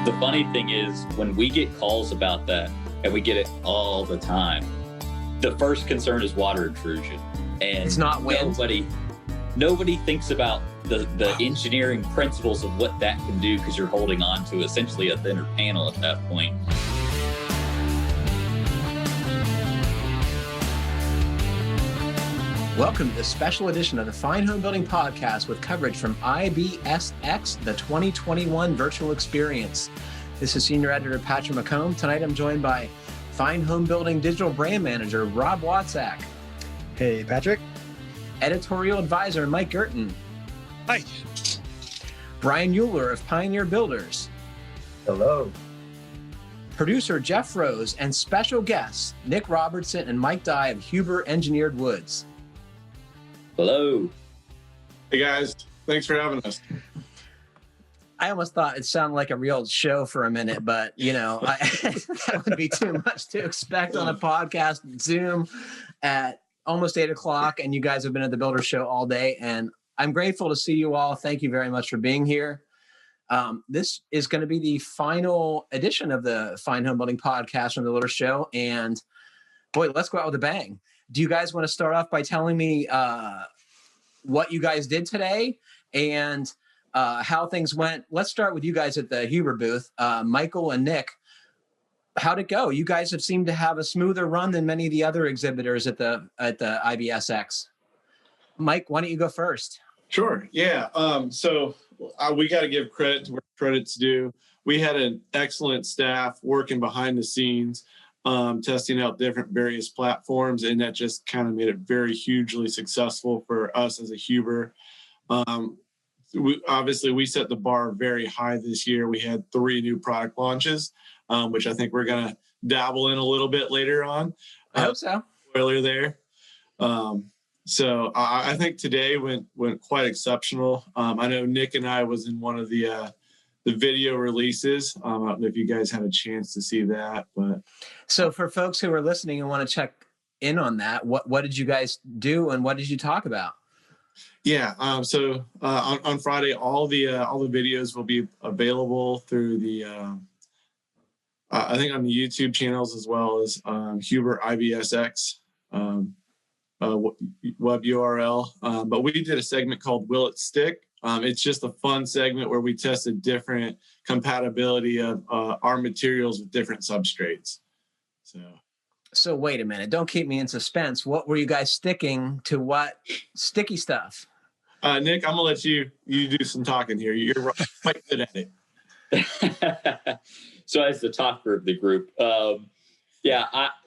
The funny thing is when we get calls about that, and we get it all the time, the first concern is water intrusion. And it's not wind. Nobody thinks about the engineering principles of what that can do, because you're holding on to essentially a thinner panel at that point. Welcome to the special edition of the Fine Homebuilding podcast with coverage from IBSx, the 2021 virtual experience. This is Senior Editor Patrick McComb. Tonight I'm joined by Fine Homebuilding Digital Brand Manager Rob Watsack. Hey, Patrick. Editorial Advisor Mike Gerton. Hi. Bryan of Pioneer Builders. Hello. Producer Jeff Rose and special guests Nick Robertson and Mike Dye of Huber Engineered Woods. Hello. Hey guys, thanks for having us. I almost thought it sounded like a real show for a minute, but that would be too much to expect on a podcast Zoom at almost 8 o'clock. And you guys have been at the Builder Show all day, and I'm grateful to see you all. Thank you very much for being here. This is going to be the final edition of the Fine Homebuilding podcast from the Builder Show, and boy, let's go out with a bang. Do you guys want to start off by telling me what you guys did today and how things went? Let's start with you guys at the Huber booth. Michael and Nick, how'd it go? You guys have seemed to have a smoother run than many of the other exhibitors at the IBSx. Mike, why don't you go first? Sure. Yeah. So we got to give credit to where credit's due. We had an excellent staff working behind the scenes, testing out different various platforms, and that just kind of made it very hugely successful for us as a Huber. We set the bar very high this year. We had 3 new product launches, which I think we're going to dabble in a little bit later on. I hope so. Spoiler there. So I think today went quite exceptional. I know Nick and I was in one of the video releases. I don't know if you guys had a chance to see that, but so for folks who are listening and want to check in on that, what did you guys do and what did you talk about? Yeah. So on Friday, all the videos will be available through the I think on the YouTube channels, as well as Huber IBSx web URL. But we did a segment called Will It Stick? It's just a fun segment where we tested different compatibility of our materials with different substrates. So wait a minute. Don't keep me in suspense. What were you guys sticking to? What sticky stuff? Nick, I'm going to let you do some talking here. You're quite good at it. So as the talker of the group,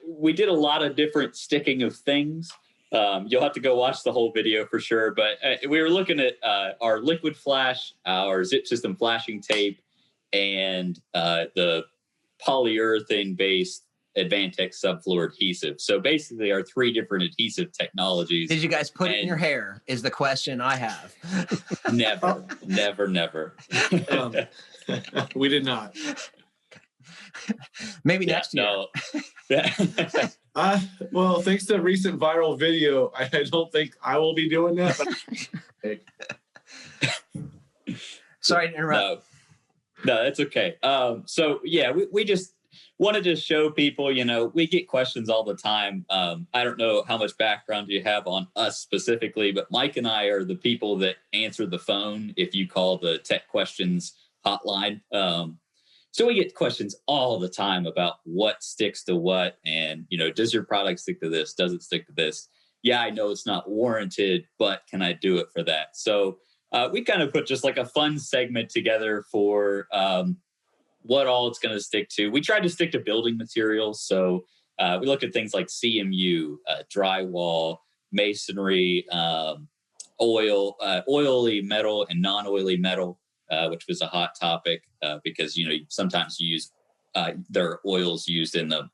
we did a lot of different sticking of things. You'll have to go watch the whole video for sure. But we were looking at our liquid flash, our zip system flashing tape, and the polyurethane-based Advantech subfloor adhesive. So basically our 3 different adhesive technologies. Did you guys put it in your hair is the question I have. Never. We did not. Maybe next year. No. Well, thanks to a recent viral video, I don't think I will be doing that. But sorry to interrupt. No, that's okay. We just wanted to show people, we get questions all the time. I don't know how much background you have on us specifically, but Mike and I are the people that answer the phone if you call the tech questions hotline. So we get questions all the time about what sticks to what, and, does your product stick to this? Does it stick to this? Yeah, I know it's not warranted, but can I do it for that? So we kind of put just like a fun segment together for what all it's going to stick to. We tried to stick to building materials. So we looked at things like CMU, drywall, masonry, oily metal and non-oily metal. Which was a hot topic because, sometimes you use there are oils used in the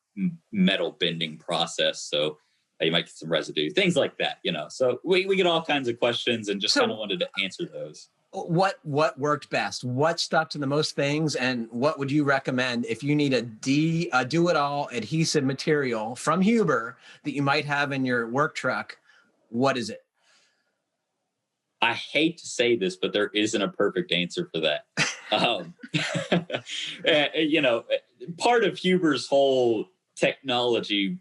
metal bending process. So you might get some residue, things like that, So we get all kinds of questions and just kind of wanted to answer those. What worked best? What stuck to the most things? And what would you recommend if you need a do-it-all adhesive material from Huber that you might have in your work truck? What is it? I hate to say this, but there isn't a perfect answer for that. Um, you know, part of Huber's whole technology,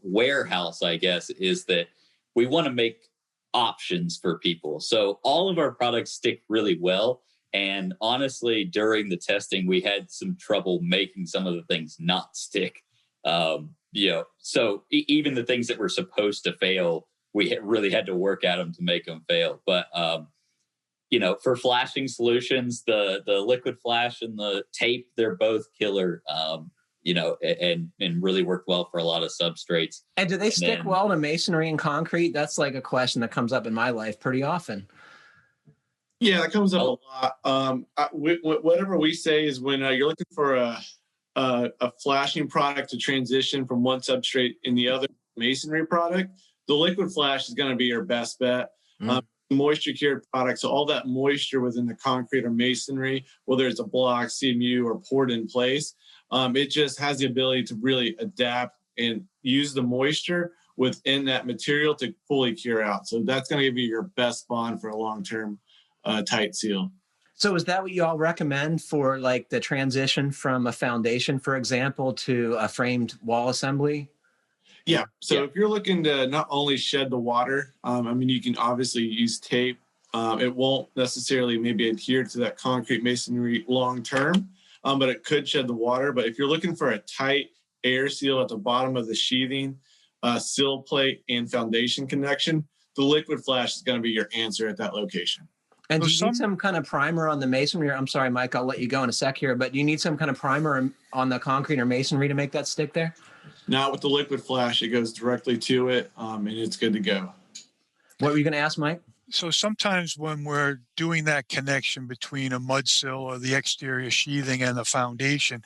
warehouse, I guess, is that we want to make options for people. So all of our products stick really well. And honestly, during the testing, we had some trouble making some of the things not stick. So even the things that were supposed to fail, we really had to work at them to make them fail. But for flashing solutions, the liquid flash and the tape, they're both killer. And really work well for a lot of substrates. And do they stick well to masonry and concrete? That's like a question that comes up in my life pretty often. Yeah, that comes up a lot. Whatever we say is when you're looking for a flashing product to transition from one substrate in the other masonry product, the liquid flash is going to be your best bet. Moisture cured products, so all that moisture within the concrete or masonry, whether it's a block, CMU, or poured in place, it just has the ability to really adapt and use the moisture within that material to fully cure out. So that's going to give you your best bond for a long-term tight seal. So is that what you all recommend for like the transition from a foundation, for example, to a framed wall assembly? Yeah. So if you're looking to not only shed the water, you can obviously use tape. It won't necessarily maybe adhere to that concrete masonry long term, but it could shed the water. But if you're looking for a tight air seal at the bottom of the sheathing, sill plate, and foundation connection, the liquid flash is going to be your answer at that location. And do you need some kind of primer on the masonry? I'm sorry, Mike, I'll let you go in a sec here, but do you need some kind of primer on the concrete or masonry to make that stick there? Not with the liquid flash. It goes directly to it, and it's good to go. What were you going to ask, Mike? So sometimes when we're doing that connection between a mud sill or the exterior sheathing and the foundation,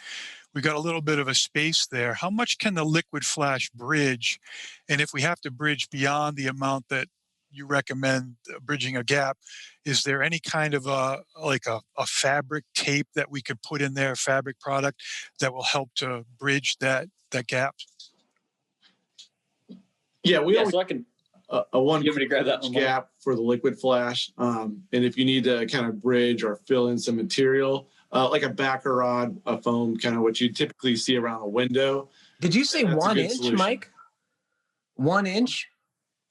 we got a little bit of a space there. How much can the liquid flash bridge? And if we have to bridge beyond the amount that you recommend bridging a gap, is there any kind of a fabric tape that we could put in there, fabric product that will help to bridge that gap? Yeah, so I can a 1 you want me to grab that one gap for the liquid flash. And if you need to kind of bridge or fill in some material, like a backer rod, a foam, kind of what you typically see around a window. Did you say 1 inch, solution. Mike? 1 inch?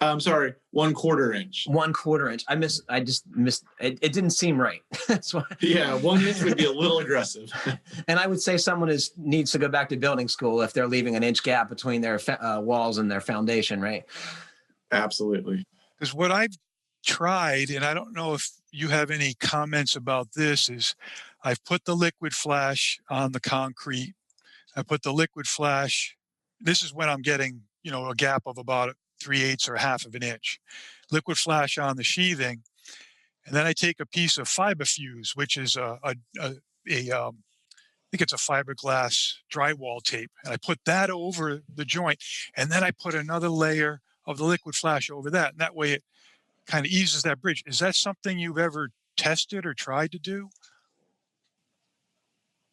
I'm sorry, 1/4 inch. 1/4 inch. I just missed. It didn't seem right. That's why. Yeah, 1 inch would be a little aggressive. And I would say someone needs to go back to building school if they're leaving an inch gap between their walls and their foundation, right? Absolutely. Because what I've tried, and I don't know if you have any comments about this, is I've put the liquid flash on the concrete. I put the liquid flash. This is when I'm getting, a gap of about 3/8 or 1/2 of an inch. Liquid flash on the sheathing, and then I take a piece of fiberfuse, which is I think it's a fiberglass drywall tape, and I put that over the joint, and then I put another layer of the liquid flash over that, and that way it kind of eases that bridge. Is that something you've ever tested or tried to do?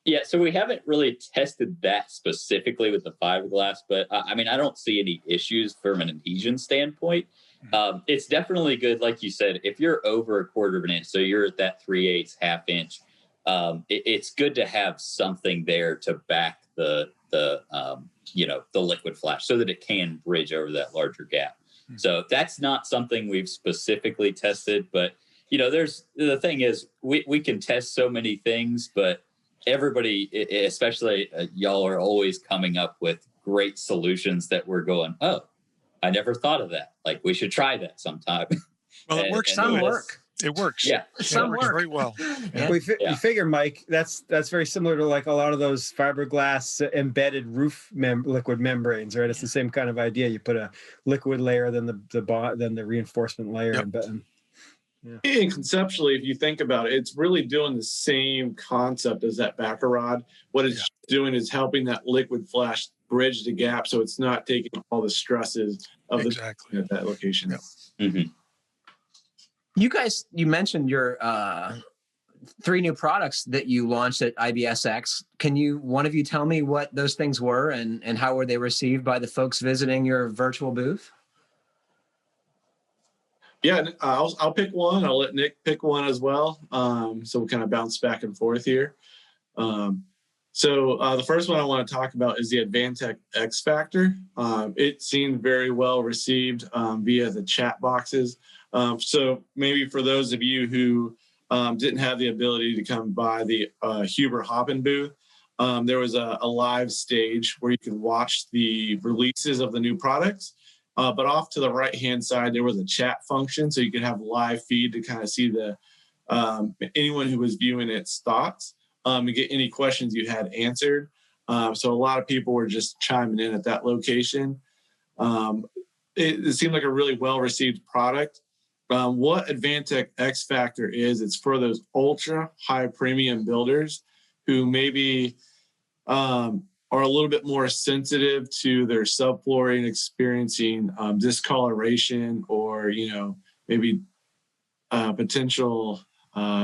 Yeah, so we haven't really tested that specifically with the fiberglass, but I don't see any issues from an adhesion standpoint. It's definitely good, like you said, if you're over 1/4 of an inch, so you're at that 3/8, 1/2 inch, it's good to have something there to back the liquid flash so that it can bridge over that larger gap. So that's not something we've specifically tested, but the thing is we can test so many things, but everybody, especially y'all, are always coming up with great solutions that we're going, oh, I never thought of that. Like, we should try that sometime. Well, it works. Some work. It works. Yeah, some works work very well. Yeah. You figure, Mike, that's very similar to like a lot of those fiberglass embedded roof liquid membranes, right? It's the same kind of idea. You put a liquid layer, then the reinforcement layer. Yep. And conceptually, if you think about it, it's really doing the same concept as that backer rod. What it's doing is helping that liquid flash bridge the gap, so it's not taking all the stresses of at that location. Yep. Mm-hmm. You mentioned your 3 new products that you launched at IBSx. Can one of you tell me what those things were and how were they received by the folks visiting your virtual booth? Yeah, I'll pick one. I'll let Nick pick one as well. So we'll kind of bounce back and forth here. So the first one I want to talk about is the Advantech X Factor. It seemed very well received via the chat boxes. So maybe for those of you who didn't have the ability to come by the Huber Hoppen booth, there was a live stage where you could watch the releases of the new products. But off to the right-hand side, there was a chat function, so you could have live feed to kind of see the anyone who was viewing its thoughts and get any questions you had answered. So a lot of people were just chiming in at that location. It seemed like a really well-received product. What Advantech X Factor is, it's for those ultra high premium builders who maybe are a little bit more sensitive to their subflooring experiencing discoloration or, maybe potential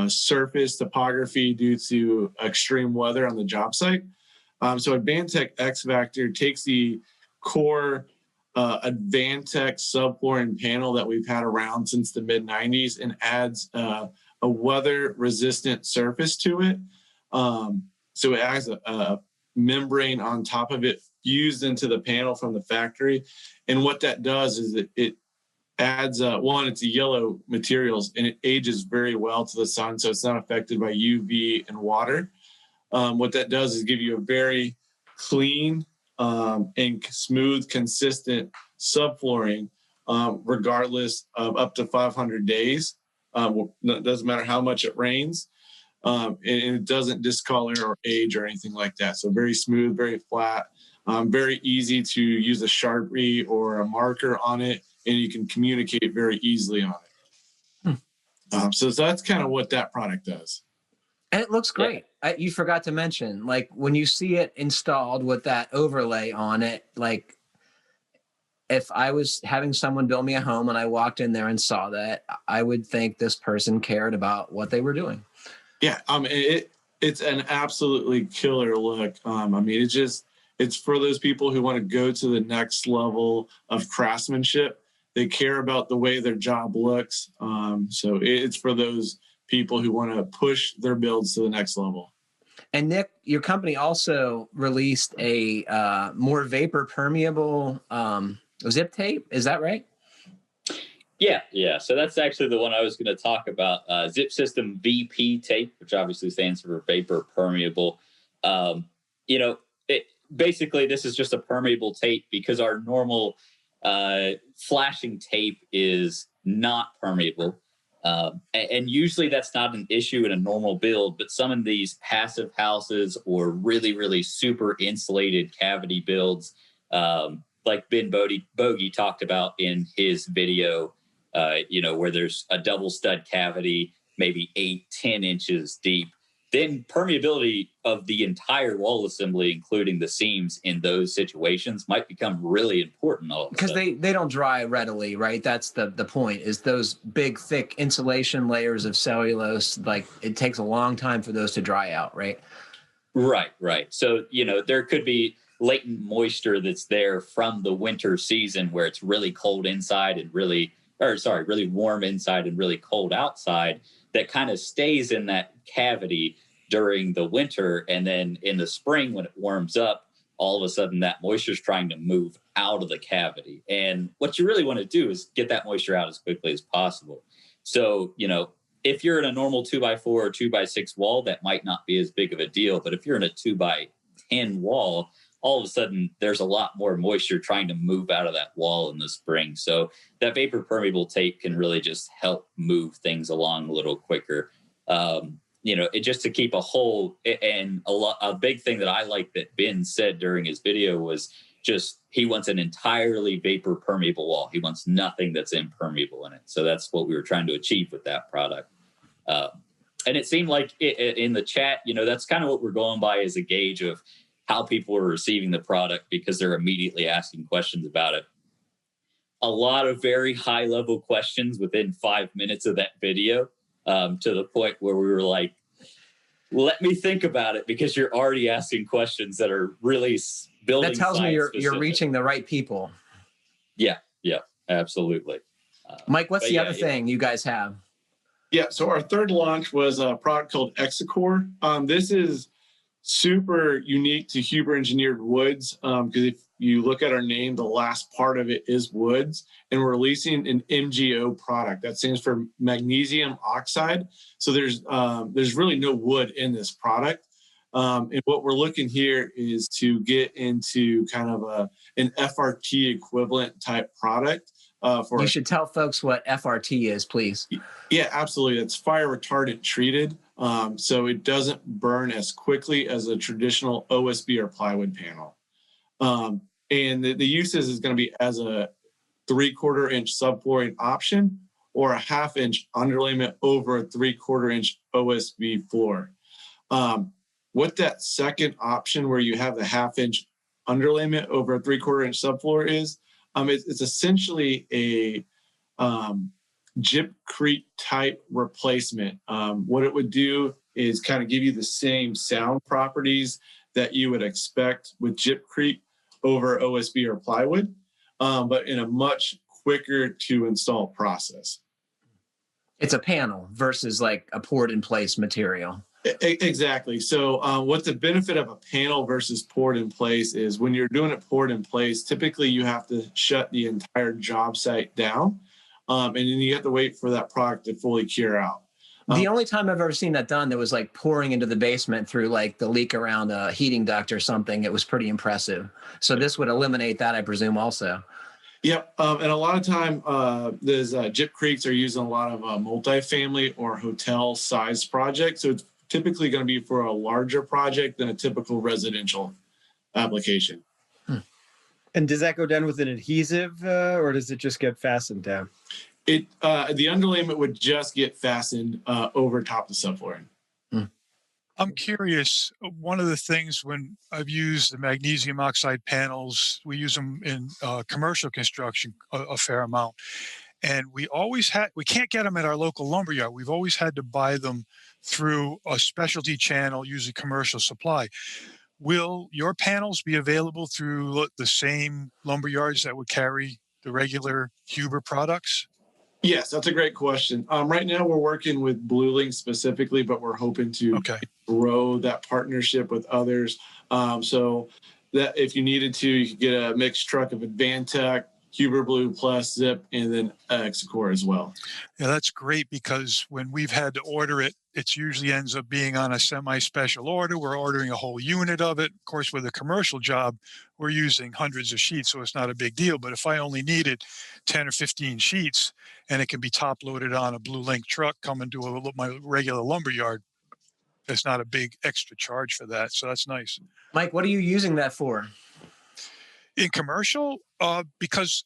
surface topography due to extreme weather on the job site. So Advantech X Factor takes the core Advantech subflooring panel that we've had around since the mid-90s and adds a weather-resistant surface to it. So it has a membrane on top of it fused into the panel from the factory. And what that does is it adds, it's a yellow materials and it ages very well to the sun. So it's not affected by UV and water. What that does is give you a very clean and smooth, consistent subflooring, regardless of up to 500 days. It doesn't matter how much it rains. And it doesn't discolor or age or anything like that. So very smooth, very flat, very easy to use a Sharpie or a marker on it, and you can communicate very easily on it. So that's kind of what that product does. And it looks great. Yeah. You forgot to mention, like when you see it installed with that overlay on it, like if I was having someone build me a home and I walked in there and saw that, I would think this person cared about what they were doing. Yeah, it's an absolutely killer look. It's for those people who want to go to the next level of craftsmanship. They care about the way their job looks. So it's for those people who want to push their builds to the next level. And Nick, your company also released a more vapor permeable zip tape. Is that right? Yeah. So that's actually the one I was going to talk about. Zip System VP tape, which obviously stands for vapor permeable. Basically, this is just a permeable tape because our normal flashing tape is not permeable. And usually that's not an issue in a normal build, but some of these passive houses or really, really super insulated cavity builds, like Ben Bogey talked about in his video, where there's a double stud cavity, maybe 8-10 inches deep, then permeability of the entire wall assembly, including the seams in those situations, might become really important. Because they don't dry readily, right? That's the point, is those big, thick insulation layers of cellulose, like it takes a long time for those to dry out, right? Right. So, there could be latent moisture that's there from the winter season where it's really cold inside and really warm inside and really cold outside, that kind of stays in that cavity during the winter. And then in the spring, when it warms up, all of a sudden that moisture is trying to move out of the cavity. And what you really want to do is get that moisture out as quickly as possible. So, if you're in a normal 2x4 or 2x6 wall, that might not be as big of a deal. But if you're in a 2x10 wall, all of a sudden there's a lot more moisture trying to move out of that wall in the spring. So that vapor permeable tape can really just help move things along a little quicker. It just to keep a whole, and a big thing that I like that Ben said during his video was just, he wants an entirely vapor permeable wall. He wants nothing that's impermeable in it. So that's what we were trying to achieve with that product. And it seemed like in the chat, that's kind of what we're going by as a gauge of how people are receiving the product, because they're immediately asking questions about it. A lot of very high level questions within 5 minutes of that video, to the point where we were like, let me think about it, because you're already asking questions that are really building. That tells me you're reaching the right people. Yeah, absolutely. Mike, what's the yeah, other thing you guys have? Yeah, so our third launch was a product called Exicor. This is super unique to Huber Engineered Woods because if you look at our name, the last part of it is woods, and we're releasing an MgO product. That stands for magnesium oxide. So there's really no wood in this product. And what we're looking here is to get into kind of an FRT equivalent type product. You should tell folks what FRT is, please. Yeah, absolutely. It's fire retardant treated. So it doesn't burn as quickly as a traditional OSB or plywood panel. And the uses is going to be as a 3/4 inch subflooring option or a 1/2 inch underlayment over a 3/4 inch OSB floor. What that second option where you have the 1/2 inch underlayment over a 3/4 inch subfloor is, it's essentially a gypcrete type replacement. What it would do is kind of give you the same sound properties that you would expect with gypcrete over OSB or plywood, but in a much quicker to install process. It's a panel versus like a poured in place material. Exactly. So what the benefit of a panel versus poured in place is when you're doing it poured in place, typically you have to shut the entire job site down. And then you have to wait for that product to fully cure out. The only time I've ever seen that done, that was like pouring into the basement through like the leak around a heating duct or something. It was pretty impressive. So this would eliminate that, I presume, also. Yep. And a lot of time, those gypcretes are used in a lot of multifamily or hotel size projects. So it's typically going to be for a larger project than a typical residential application. And does that go down with an adhesive or does it just get fastened down? The underlayment would just get fastened over top the subflooring. I'm curious, one of the things when I've used the magnesium oxide panels, we use them in commercial construction a fair amount. And we can't get them at our local lumberyard. We've always had to buy them through a specialty channel, usually commercial supply. Will your panels be available through the same lumberyards that would carry the regular Huber products? Yes, that's a great question. Right now, we're working with BlueLink specifically, but we're hoping to grow that partnership with others. So that if you needed to, you could get a mixed truck of Advantech, Huber Blue Plus, Zip, and then Exicor as well. Yeah, that's great because when we've had to order it, it usually ends up being on a semi-special order. We're ordering a whole unit of it. Of course, with a commercial job, we're using hundreds of sheets, so it's not a big deal. But if I only needed 10 or 15 sheets and it can be top-loaded on a BlueLink truck coming to my regular lumberyard, there's not a big extra charge for that. So that's nice. Mike, what are you using that for? In commercial, because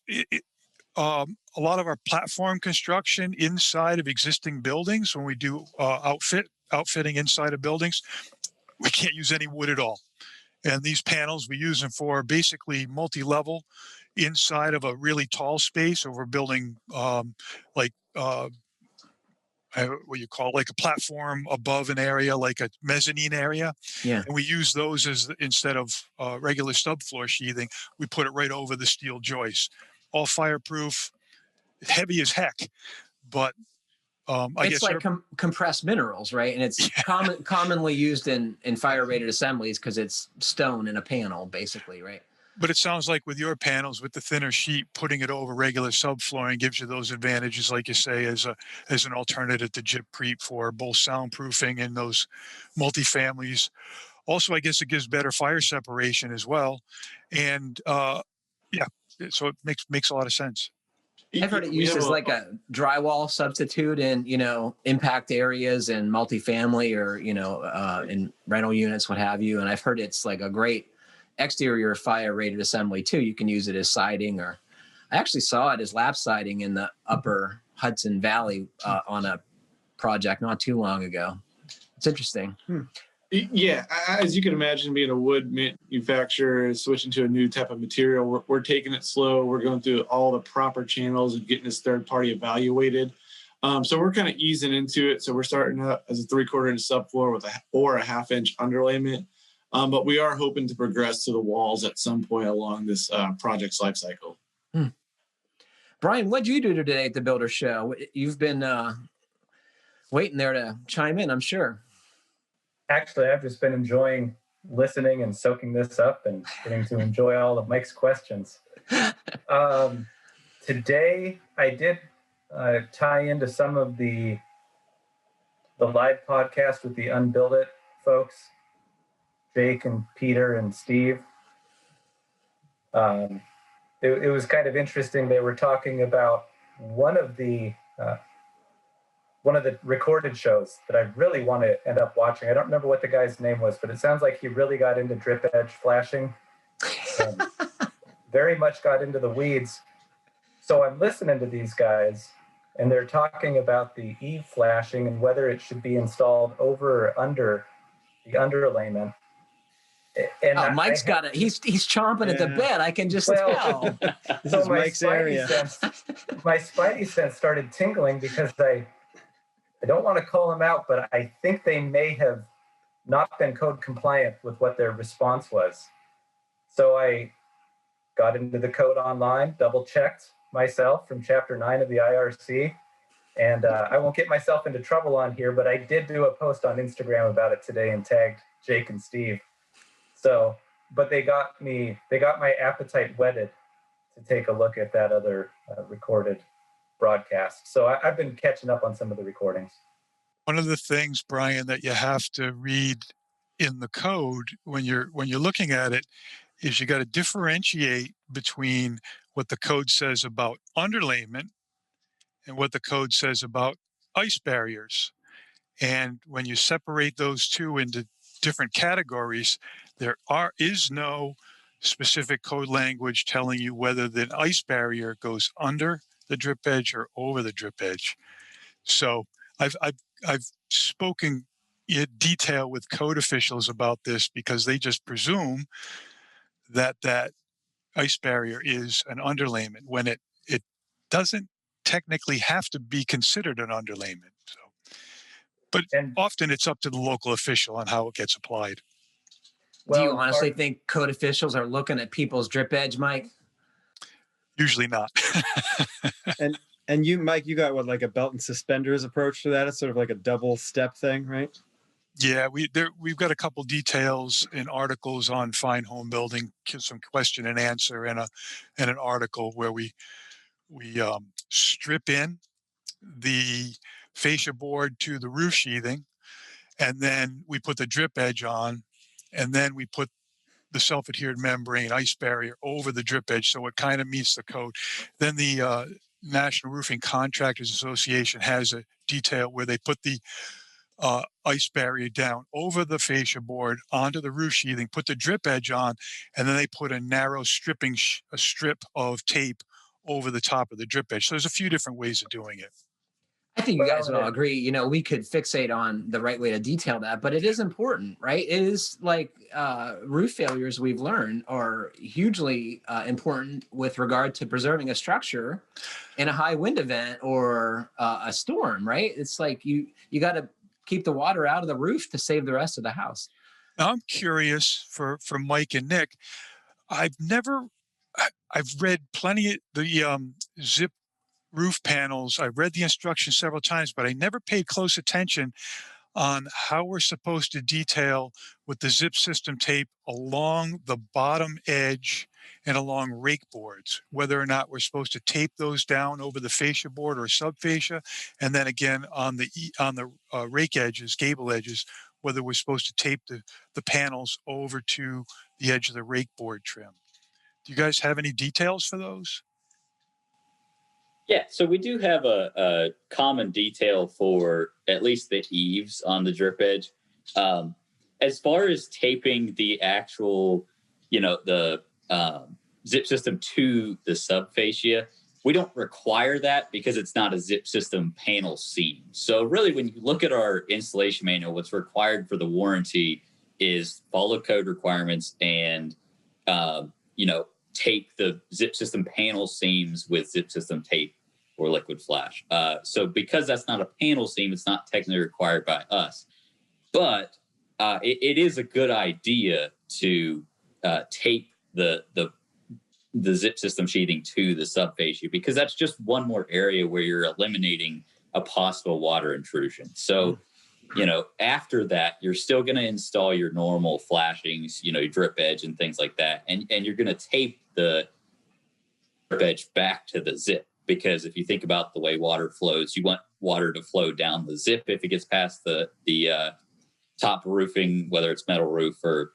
a lot of our platform construction inside of existing buildings, when we do outfitting inside of buildings, we can't use any wood at all. And these panels, we use them for basically multi-level inside of a really tall space, or we're building what you call like a platform above an area, like a mezzanine area. Yeah. And we use those as instead of regular subfloor sheathing, we put it right over the steel joist. All fireproof, heavy as heck, but it's like compressed minerals, right? And it's commonly used in fire rated assemblies because it's stone in a panel, basically, right? But it sounds like with your panels, with the thinner sheet, putting it over regular subflooring gives you those advantages, like you say, as an alternative to gypcrete for both soundproofing and those multifamilies. Also, I guess it gives better fire separation as well, and so it makes a lot of sense. I've heard it used as like a drywall substitute in, impact areas and multifamily or, in rental units, what have you. And I've heard it's like a great exterior fire rated assembly too. You can use it as siding, or I actually saw it as lap siding in the upper Hudson Valley on a project not too long ago. It's interesting. Yeah, as you can imagine, being a wood manufacturer, switching to a new type of material, we're taking it slow. We're going through all the proper channels and getting this third party evaluated. So we're kind of easing into it. So we're starting out as a 3/4 inch subfloor with a 1/2 inch underlayment. But we are hoping to progress to the walls at some point along this project's life cycle. Bryan, what'd you do today at the Builder Show? You've been waiting there to chime in, I'm sure. Actually, I've just been enjoying listening and soaking this up and getting to enjoy all of Mike's questions. Today, I did tie into some of the live podcast with the Unbuild It folks, Jake and Peter and Steve. It was kind of interesting. They were talking about one of the recorded shows that I really want to end up watching. I don't remember what the guy's name was, but it sounds like he really got into drip edge flashing and very much got into the weeds. So I'm listening to these guys, and they're talking about the eave flashing and whether it should be installed over or under the underlayment. And Mike's got it. He's chomping at the bit. I can just tell. This is Mike's area. My spidey sense started tingling because I don't want to call them out, but I think they may have not been code compliant with what their response was. So I got into the code online, double checked myself from chapter 9 of the IRC. And I won't get myself into trouble on here, but I did do a post on Instagram about it today and tagged Jake and Steve. So, but they got my appetite whetted to take a look at that other recorded broadcast. So I've been catching up on some of the recordings. One of the things, Bryan, that you have to read in the code when you're looking at it is you got to differentiate between what the code says about underlayment and what the code says about ice barriers. And when you separate those two into different categories, there is no specific code language telling you whether the ice barrier goes under the drip edge or over the drip edge. So I've spoken in detail with code officials about this because they just presume that ice barrier is an underlayment when it doesn't technically have to be considered an underlayment. So, but often it's up to the local official on how it gets applied. Do you honestly think code officials are looking at people's drip edge, Mike? Usually not. And you, Mike, you got what, like a belt and suspenders approach to that? It's sort of like a double step thing, right? Yeah, we've got a couple details in articles on Fine Homebuilding, some question and answer, and an article where we strip in the fascia board to the roof sheathing, and then we put the drip edge on, and then we put the self-adhered membrane ice barrier over the drip edge, so it kind of meets the code. Then the National Roofing Contractors Association has a detail where they put the ice barrier down over the fascia board onto the roof sheathing, put the drip edge on, and then they put a narrow strip of tape over the top of the drip edge. So there's a few different ways of doing it. I think you guys would all agree, we could fixate on the right way to detail that, but it is important, right? It is like roof failures we've learned are hugely important with regard to preserving a structure in a high wind event or a storm, right? It's like you got to keep the water out of the roof to save the rest of the house. Now, I'm curious for Mike and Nick. I've read plenty of the zip roof panels. I've read the instructions several times, but I never paid close attention on how we're supposed to detail with the zip system tape along the bottom edge and along rake boards, whether or not we're supposed to tape those down over the fascia board or subfascia, and then again on the rake edges, gable edges, whether we're supposed to tape the panels over to the edge of the rake board trim. Do you guys have any details for those? Yeah, so we do have a common detail for at least the eaves on the drip edge. As far as taping the actual, the zip system to the subfascia, we don't require that because it's not a zip system panel seam. So really, when you look at our installation manual, what's required for the warranty is follow code requirements and, tape the zip system panel seams with zip system tape or liquid flash. So because that's not a panel seam, it's not technically required by us. But it is a good idea to tape the the zip system sheathing to the subfascia, because that's just one more area where you're eliminating a possible water intrusion. So, after that, you're still going to install your normal flashings, your drip edge and things like that. And you're going to tape the drip edge back to the zip, because if you think about the way water flows, you want water to flow down the zip if it gets past the top roofing, whether it's metal roof or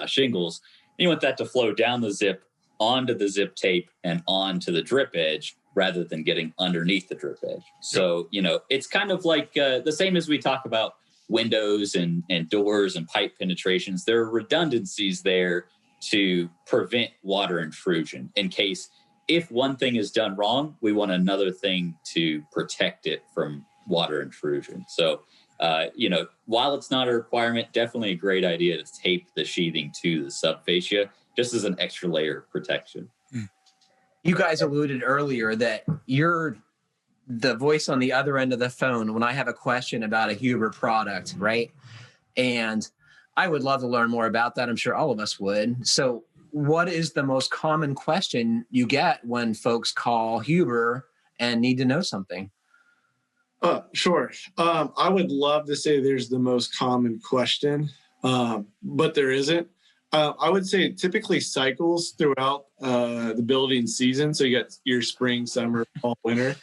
shingles. You want that to flow down the zip onto the zip tape and onto the drip edge rather than getting underneath the drip edge. So, it's kind of like the same as we talk about windows and doors and pipe penetrations. There are redundancies there to prevent water intrusion in case if one thing is done wrong, we want another thing to protect it from water intrusion. So, while it's not a requirement, definitely a great idea to tape the sheathing to the subfascia just as an extra layer of protection. You guys alluded earlier that you're the voice on the other end of the phone when I have a question about a Huber product, right? And I would love to learn more about that. I'm sure all of us would. So what is the most common question you get when folks call Huber and need to know something? Sure. I would love to say there's the most common question, but there isn't. I would say it typically cycles throughout the building season. So you got your spring, summer, fall, winter.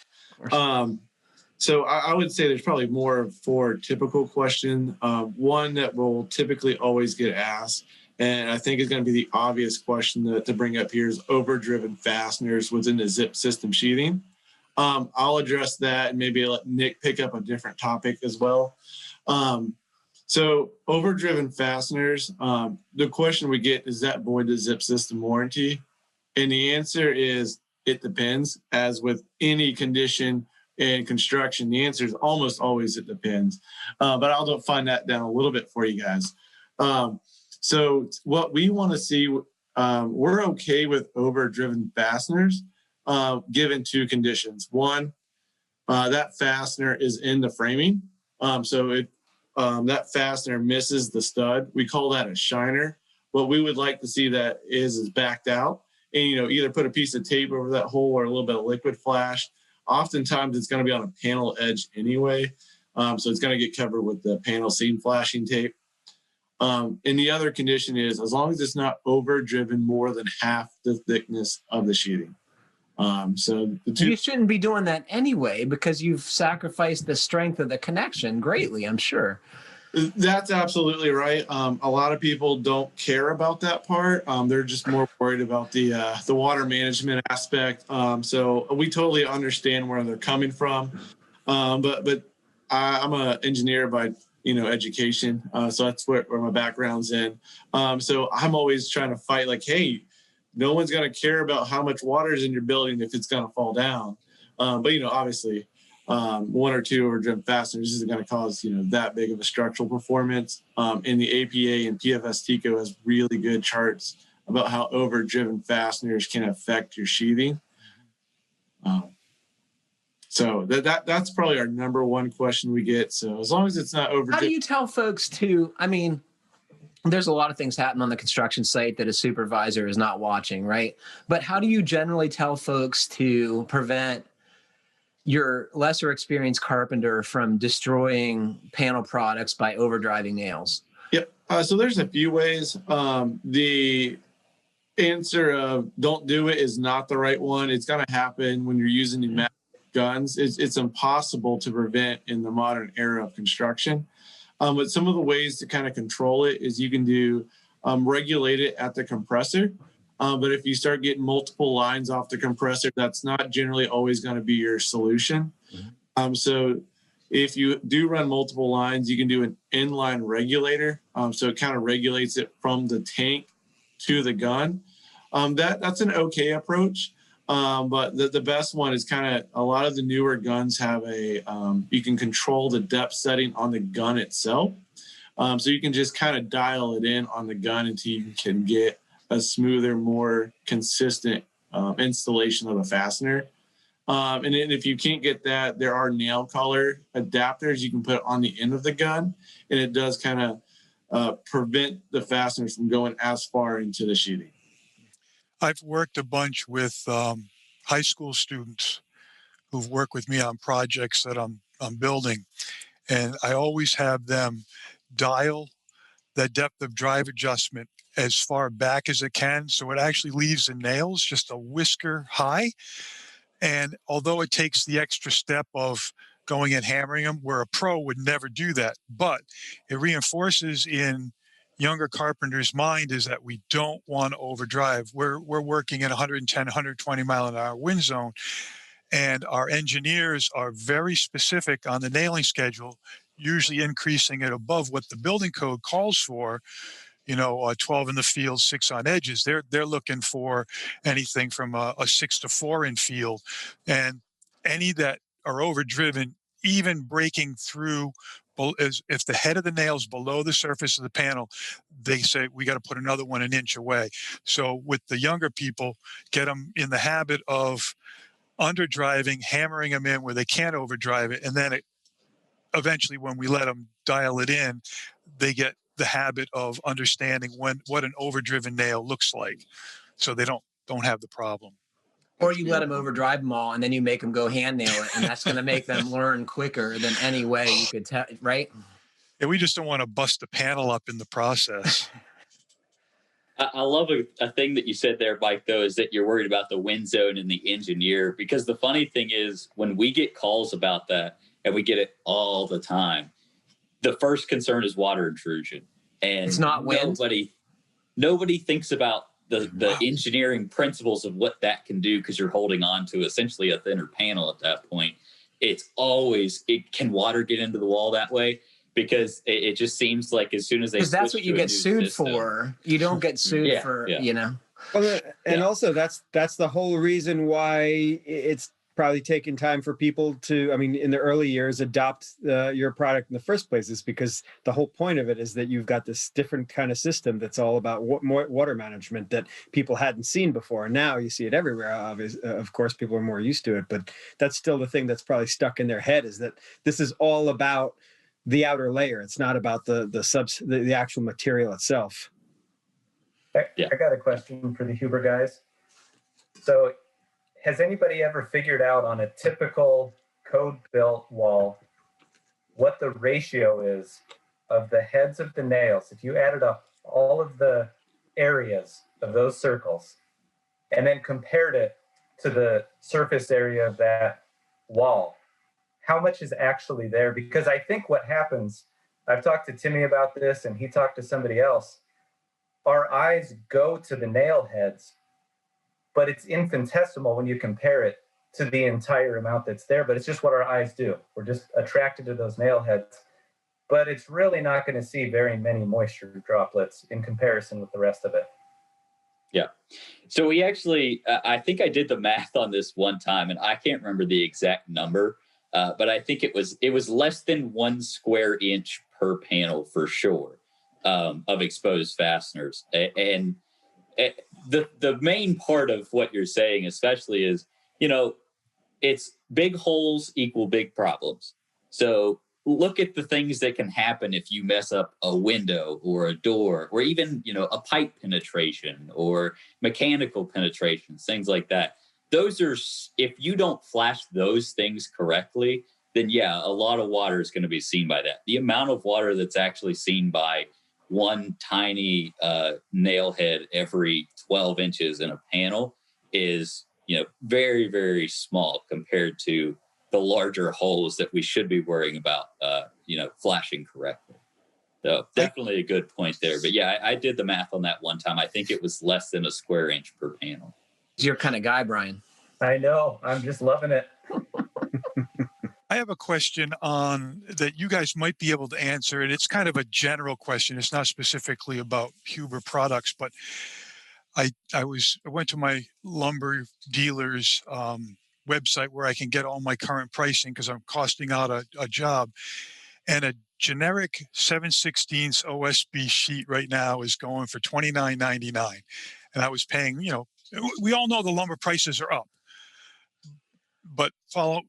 So I would say there's probably more of 4 typical questions. One that will typically always get asked, and I think is going to be the obvious question to bring up here, is overdriven fasteners within the zip system sheathing. I'll address that and maybe let Nick pick up a different topic as well. So overdriven fasteners, the question we get is that void the zip system warranty? And the answer is it depends. As with any condition in construction, the answer is almost always it depends. But I'll define that down a little bit for you guys. So what we want to see, we're okay with overdriven fasteners given 2 conditions. One, that fastener is in the framing. So if that fastener misses the stud, we call that a shiner. What we would like to see that is backed out, and either put a piece of tape over that hole or a little bit of liquid flash. Oftentimes it's going to be on a panel edge anyway, so it's going to get covered with the panel seam flashing tape. And the other condition is as long as it's not overdriven more than half the thickness of the sheeting. So you shouldn't be doing that anyway, because you've sacrificed the strength of the connection greatly, I'm sure. That's absolutely right. A lot of people don't care about that part. They're just more worried about the water management aspect. So we totally understand where they're coming from. But I'm an engineer by education, so that's where my background's in. So I'm always trying to fight like, hey, no one's going to care about how much water is in your building if it's going to fall down. But obviously, 1 or 2 overdriven fasteners isn't going to cause that big of a structural performance. And the APA and PFS TICO has really good charts about how overdriven fasteners can affect your sheathing. So that's probably our number 1 question we get. So as long as it's not overdriven. How do you tell folks to? I mean, there's a lot of things happen on the construction site that a supervisor is not watching, right? But how do you generally tell folks to prevent your lesser experienced carpenter from destroying panel products by overdriving nails? Yep. So there's a few ways. The answer of don't do it is not the right one. It's going to happen when you're using pneumatic guns. It's impossible to prevent in the modern era of construction. But some of the ways to kind of control it is you can do regulate it at the compressor. But if you start getting multiple lines off the compressor, that's not generally always going to be your solution. So if you do run multiple lines, you can do an inline regulator. So it kind of regulates it from the tank to the gun. That's an okay approach. But the best one is kind of a lot of the newer guns have you can control the depth setting on the gun itself. So you can just kind of dial it in on the gun until you can get a smoother, more consistent installation of the fastener. And then if you can't get that, there are nail color adapters you can put on the end of the gun, and it does kind of prevent the fasteners from going as far into the sheeting. I've worked a bunch with high school students who've worked with me on projects that I'm building, and I always have them dial the depth of drive adjustment as far back as it can, so it actually leaves the nails just a whisker high. And although it takes the extra step of going and hammering them, where a pro would never do that, but it reinforces in younger carpenters' mind is that we don't want to overdrive. We're working in 110, 120 mile an hour wind zone, and our engineers are very specific on the nailing schedule, usually increasing it above what the building code calls for. 12 in the field, 6 on edges. They're looking for anything from a 6 to 4 in field, and any that are overdriven, even breaking through, if the head of the nail's below the surface of the panel, they say we got to put another one an inch away. So with the younger people, get them in the habit of underdriving, hammering them in where they can't overdrive it, and then eventually when we let them dial it in, they get the habit of understanding what an overdriven nail looks like, so they don't have the problem. Or you let them overdrive them all, and then you make them go hand nail it, and that's going to make them learn quicker than any way you could tell, right? Yeah, we just don't want to bust the panel up in the process. I love a thing that you said there, Mike, though, is that you're worried about the wind zone and the engineer, because the funny thing is when we get calls about that, and we get it all the time, the first concern is water intrusion. And it's not wind. Nobody thinks about the engineering principles of what that can do, because you're holding on to essentially a thinner panel at that point. It's always, can water get into the wall that way? Because it just seems like as soon as they, because that's what you get sued system, for. You don't get sued for. Well, and also that's the whole reason why it's probably taken time for people to, I mean, in the early years, adopt your product in the first place, is because the whole point of it is that you've got this different kind of system that's all about water management that people hadn't seen before. And now you see it everywhere. Of course, people are more used to it, but that's still the thing that's probably stuck in their head, is that this is all about the outer layer. It's not about the actual material itself. I got a question for the Huber guys. So has anybody ever figured out on a typical code-built wall what the ratio is of the heads of the nails? If you added up all of the areas of those circles and then compared it to the surface area of that wall, how much is actually there? Because I think what happens, I've talked to Timmy about this and he talked to somebody else, our eyes go to the nail heads, but it's infinitesimal when you compare it to the entire amount that's there. But it's just what our eyes do. We're just attracted to those nail heads, but it's really not going to see very many moisture droplets in comparison with the rest of it. Yeah. So we actually, I think I did the math on this one time, and I can't remember the exact number, but I think it was less than 1 square inch per panel for sure, of exposed fasteners. And the main part of what you're saying, especially, is, it's big holes equal big problems. So look at the things that can happen if you mess up a window or a door, or even, a pipe penetration or mechanical penetrations, things like that. Those are, if you don't flash those things correctly, then a lot of water is going to be seen by that. The amount of water that's actually seen by one tiny nail head every 12 inches in a panel is, very, very small compared to the larger holes that we should be worrying about, flashing correctly. So definitely a good point there. But I did the math on that one time. I think it was less than 1 square inch per panel. He's your kind of guy, Bryan. I know. I'm just loving it. I have a question on that you guys might be able to answer, and it's kind of a general question. It's not specifically about Huber products, but I went to my lumber dealer's website where I can get all my current pricing because I'm costing out a job, and a generic 7/16 OSB sheet right now is going for $29.99, and I was paying. We all know the lumber prices are up, but follow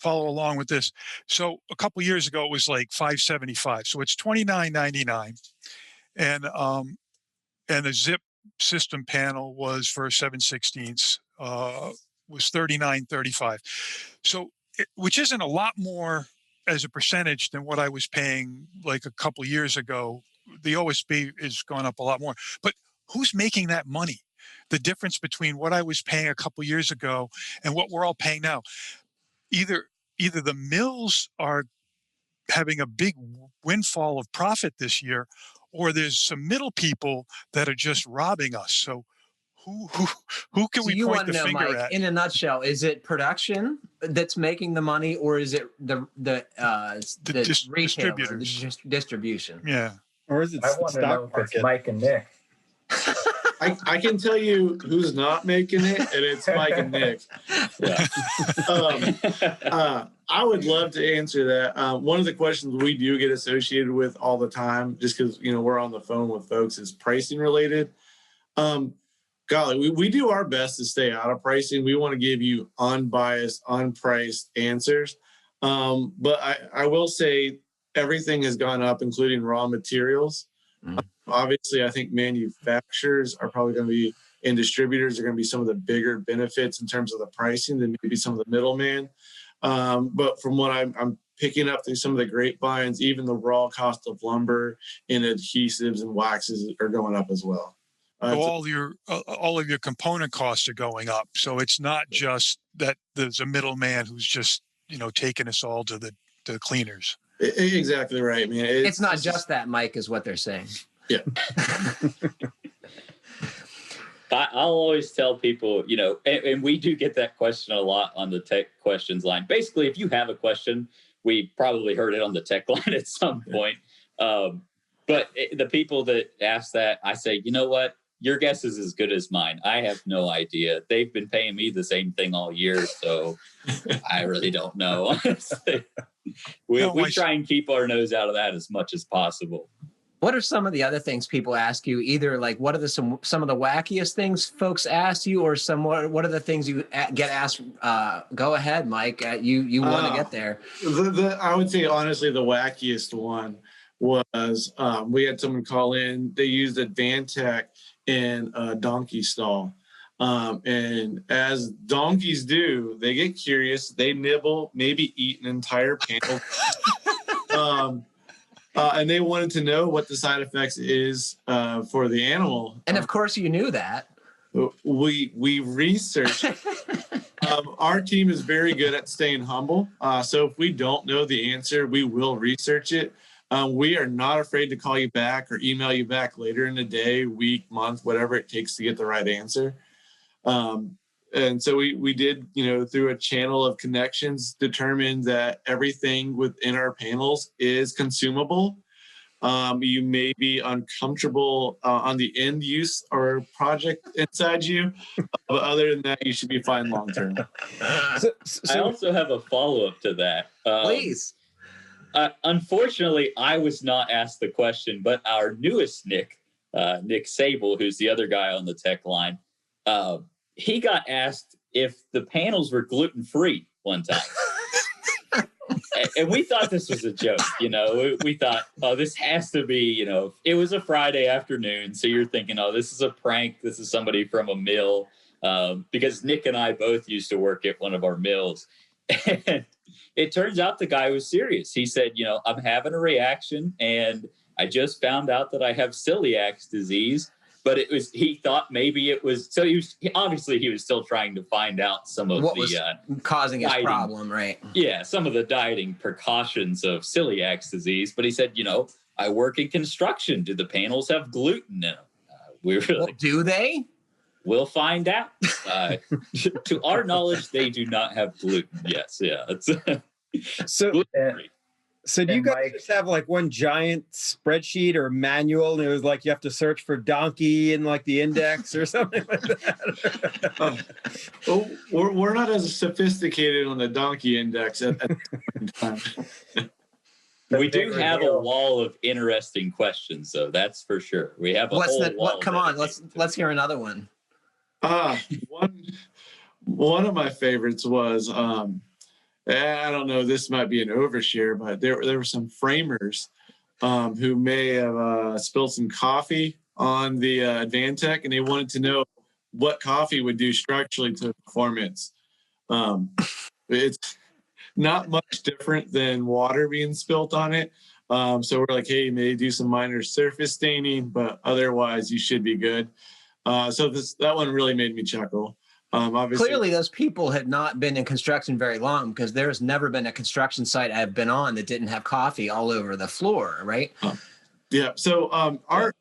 along with this. So a couple years ago, it was like $575. So it's $29.99, and the zip system panel was for 7/16 was $39.35. So, which isn't a lot more as a percentage than what I was paying like a couple years ago. The OSB has gone up a lot more, but who's making that money? The difference between what I was paying a couple years ago and what we're all paying now. Either the mills are having a big windfall of profit this year, or there's some middle people that are just robbing us. So who can So we you point want to the know, finger Mike, at? in a nutshell, is it production that's making the money, or is it the retail distributors. Distribution? Yeah. Or is it I want to know stock if it's market? Mike and Nick. I can tell you who's not making it, and it's Mike and Nick. Yeah. I would love to answer that. One of the questions we do get associated with all the time, just because we're on the phone with folks, is pricing related. Golly, we do our best to stay out of pricing. We want to give you unbiased, unpriced answers. But I will say everything has gone up, including raw materials. Obviously, I think manufacturers are probably going to be, and distributors are going to be some of the bigger benefits in terms of the pricing than maybe some of the middleman. But from what I'm picking up through some of the grapevines, even the raw cost of lumber and adhesives and waxes are going up as well. So all of your component costs are going up. So it's not just that there's a middleman who's just taking us all to the cleaners. Exactly right, man. It's not just that, Mike, is what they're saying. Yeah. I'll always tell people, and we do get that question a lot on the tech questions line. Basically, if you have a question, we probably heard it on the tech line at some point. But the people that ask that, I say, you know what? Your guess is as good as mine. I have no idea. They've been paying me the same thing all year, so I really don't know. we try and keep our nose out of that as much as possible. What are some of the other things people ask you? Either like, what are some of the wackiest things folks ask you, or what are the things you get asked? Go ahead, Mike. You want to get there. I would say, honestly, the wackiest one was we had someone call in. They used Advantech in a donkey stall. And as donkeys do, they get curious. They nibble, maybe eat an entire panel. And they wanted to know what the side effects is for the animal. And of course, you knew that. We researched. Our team is very good at staying humble. So if we don't know the answer, we will research it. We are not afraid to call you back or email you back later in the day, week, month, whatever it takes to get the right answer. And so we did, through a channel of connections, determine that everything within our panels is consumable. You may be uncomfortable on the end use or project inside you, but other than that, you should be fine long term. I also have a follow-up to that. Please. Unfortunately, I was not asked the question, but our newest Nick Sable, who's the other guy on the tech line, he got asked if the panels were gluten-free one time. And we thought this was a joke, we thought, oh, this has to be, it was a Friday afternoon. So you're thinking, oh, this is a prank. This is somebody from a mill. Because Nick and I both used to work at one of our mills. And it turns out the guy was serious. He said, I'm having a reaction and I just found out that I have celiac disease. But he thought maybe it was, so he was still trying to find out some of what was causing his dieting, problem, right? Yeah, some of the dieting precautions of celiac disease. But he said, I work in construction. Do the panels have gluten in them? We were like, do they? We'll find out. To our knowledge, they do not have gluten. Yes, yeah. So do you guys just have like one giant spreadsheet or manual, and it was like you have to search for donkey in like the index or something like that? We're not as sophisticated on the donkey index at the time. We do have a wall of interesting questions, though. That's for sure. We have a whole wall. Come on, let's hear another one. One of my favorites was. I don't know, this might be an overshare, but there were some framers who may have spilled some coffee on the Advantech, and they wanted to know what coffee would do structurally to performance. It's not much different than water being spilt on it. So we're like, hey, maybe do some minor surface staining, but otherwise you should be good. So that one really made me chuckle. Obviously, clearly those people had not been in construction very long, because there's never been a construction site I've been on that didn't have coffee all over the floor, right? Yeah. So our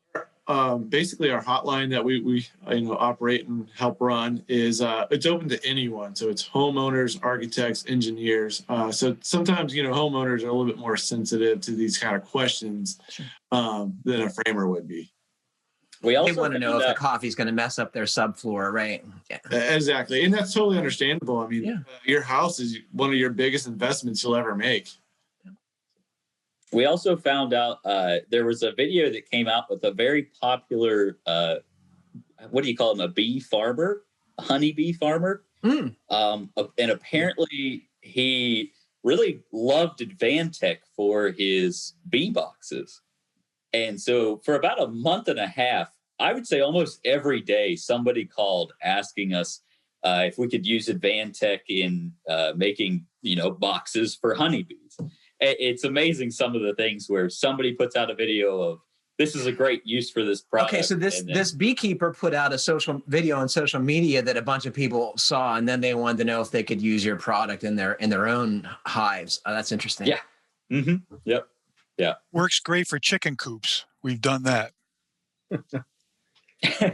basically our hotline that we operate and help run is it's open to anyone. So it's homeowners, architects, engineers. So sometimes homeowners are a little bit more sensitive to these kind of questions than a framer would be. They want to know if the coffee's going to mess up their subfloor, right? Yeah. Exactly, and that's totally understandable. I mean, your house is one of your biggest investments you'll ever make. We also found out there was a video that came out with a very popular, what do you call him, a bee farmer, a honeybee farmer. And apparently he really loved Advantech for his bee boxes. And so for about a month and a half, I would say almost every day, somebody called asking us if we could use Advantech in making, boxes for honeybees. It's amazing some of the things where somebody puts out a video of, this is a great use for this product. Okay, so this beekeeper put out a social video on social media that a bunch of people saw, and then they wanted to know if they could use your product in their own hives. That's interesting. Yeah. Mm-hmm. Yep. Yeah. Works great for chicken coops. We've done that.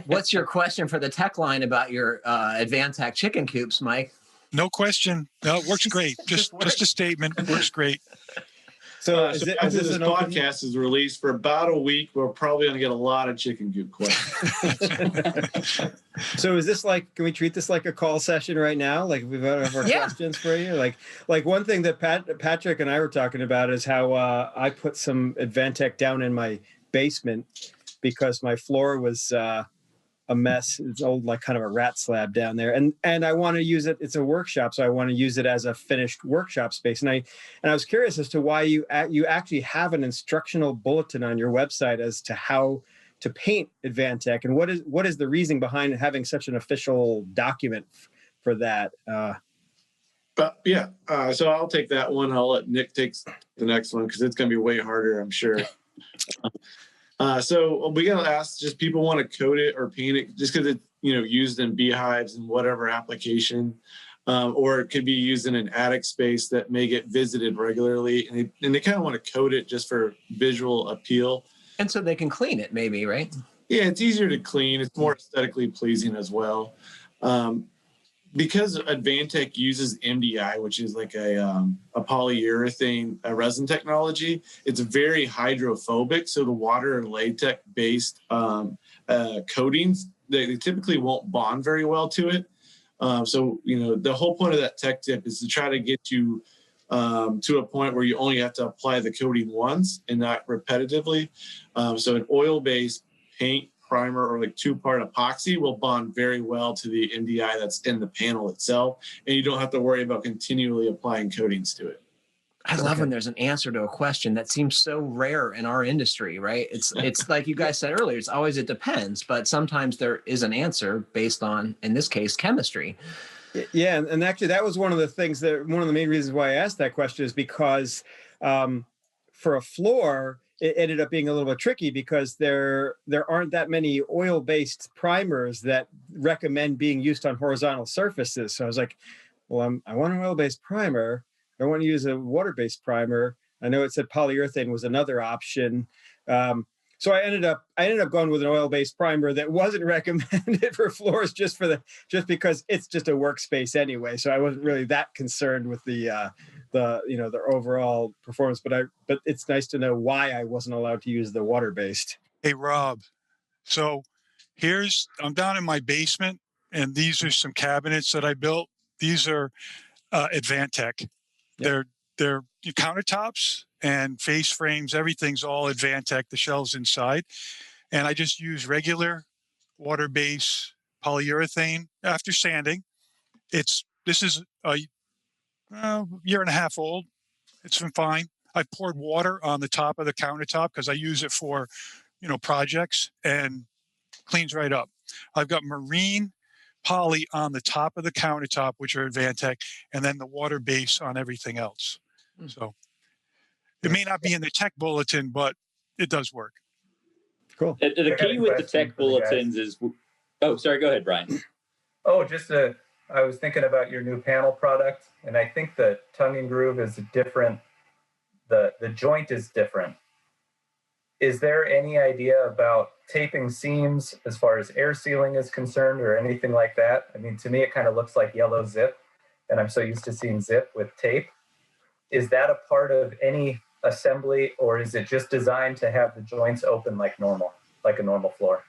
What's your question for the tech line about your Advantech chicken coops, Mike? No question. No, it works great. Just a statement. It works great. So after this podcast is released for about a week, we're probably going to get a lot of chicken coop questions. So is this like, can we treat this like a call session right now? Like we've got our questions for you. Like one thing that Patrick and I were talking about is how I put some Advantech down in my basement because my floor was a mess. It's old, like kind of a rat slab down there. And I want to use it. It's a workshop. So I want to use it as a finished workshop space. And I was curious as to why you actually have an instructional bulletin on your website as to how to paint Advantech, and what is the reason behind having such an official document for that? But yeah, so I'll take that one. I'll let Nick take the next one because it's going to be way harder, I'm sure. So we got to ask, just people want to coat it or paint it just because it's used in beehives and whatever application, or it could be used in an attic space that may get visited regularly, and they kind of want to coat it just for visual appeal. And so they can clean it, maybe, right? Yeah, it's easier to clean. It's more aesthetically pleasing as well. Because Advantech uses MDI, which is like a polyurethane resin technology, it's very hydrophobic. So the water and latex-based coatings, they typically won't bond very well to it. So the whole point of that tech tip is to try to get you to a point where you only have to apply the coating once and not repetitively. So an oil-based paint, primer, or like two-part epoxy will bond very well to the MDI that's in the panel itself, and you don't have to worry about continually applying coatings to it. I love when there's an answer to a question that seems so rare in our industry, right? It's like you guys said earlier, it's always, it depends, but sometimes there is an answer based on, in this case, chemistry. Yeah, and actually that was one of the main reasons why I asked that question is because for a floor, it ended up being a little bit tricky because there aren't that many oil-based primers that recommend being used on horizontal surfaces. So I was like, well, I want an oil-based primer. I want to use a water-based primer. I know it said polyurethane was another option. So I ended up going with an oil-based primer that wasn't recommended for floors just because it's just a workspace anyway. So I wasn't really that concerned with the overall performance, but it's nice to know why I wasn't allowed to use the water-based. Hey, Rob. So I'm down in my basement, and these are some cabinets that I built. These are Advantech. Yep. They're countertops and face frames. Everything's all Advantech, the shelves inside. And I just use regular water-based polyurethane after sanding. This is a year and a half old. It's been fine. I poured water on the top of the countertop because I use it for, projects, and cleans right up. I've got marine poly on the top of the countertop, which are Advantech, and then the water base on everything else. So it may not be in the tech bulletin, but it does work. Cool. The key with the tech bulletins is, oh, sorry, go ahead, Brian. Oh, I was thinking about your new panel product, and I think the tongue and groove is different. The joint is different. Is there any idea about taping seams as far as air sealing is concerned or anything like that? I mean, to me, it kind of looks like yellow zip, and I'm so used to seeing zip with tape. Is that a part of any assembly, or is it just designed to have the joints open like normal, like a normal floor?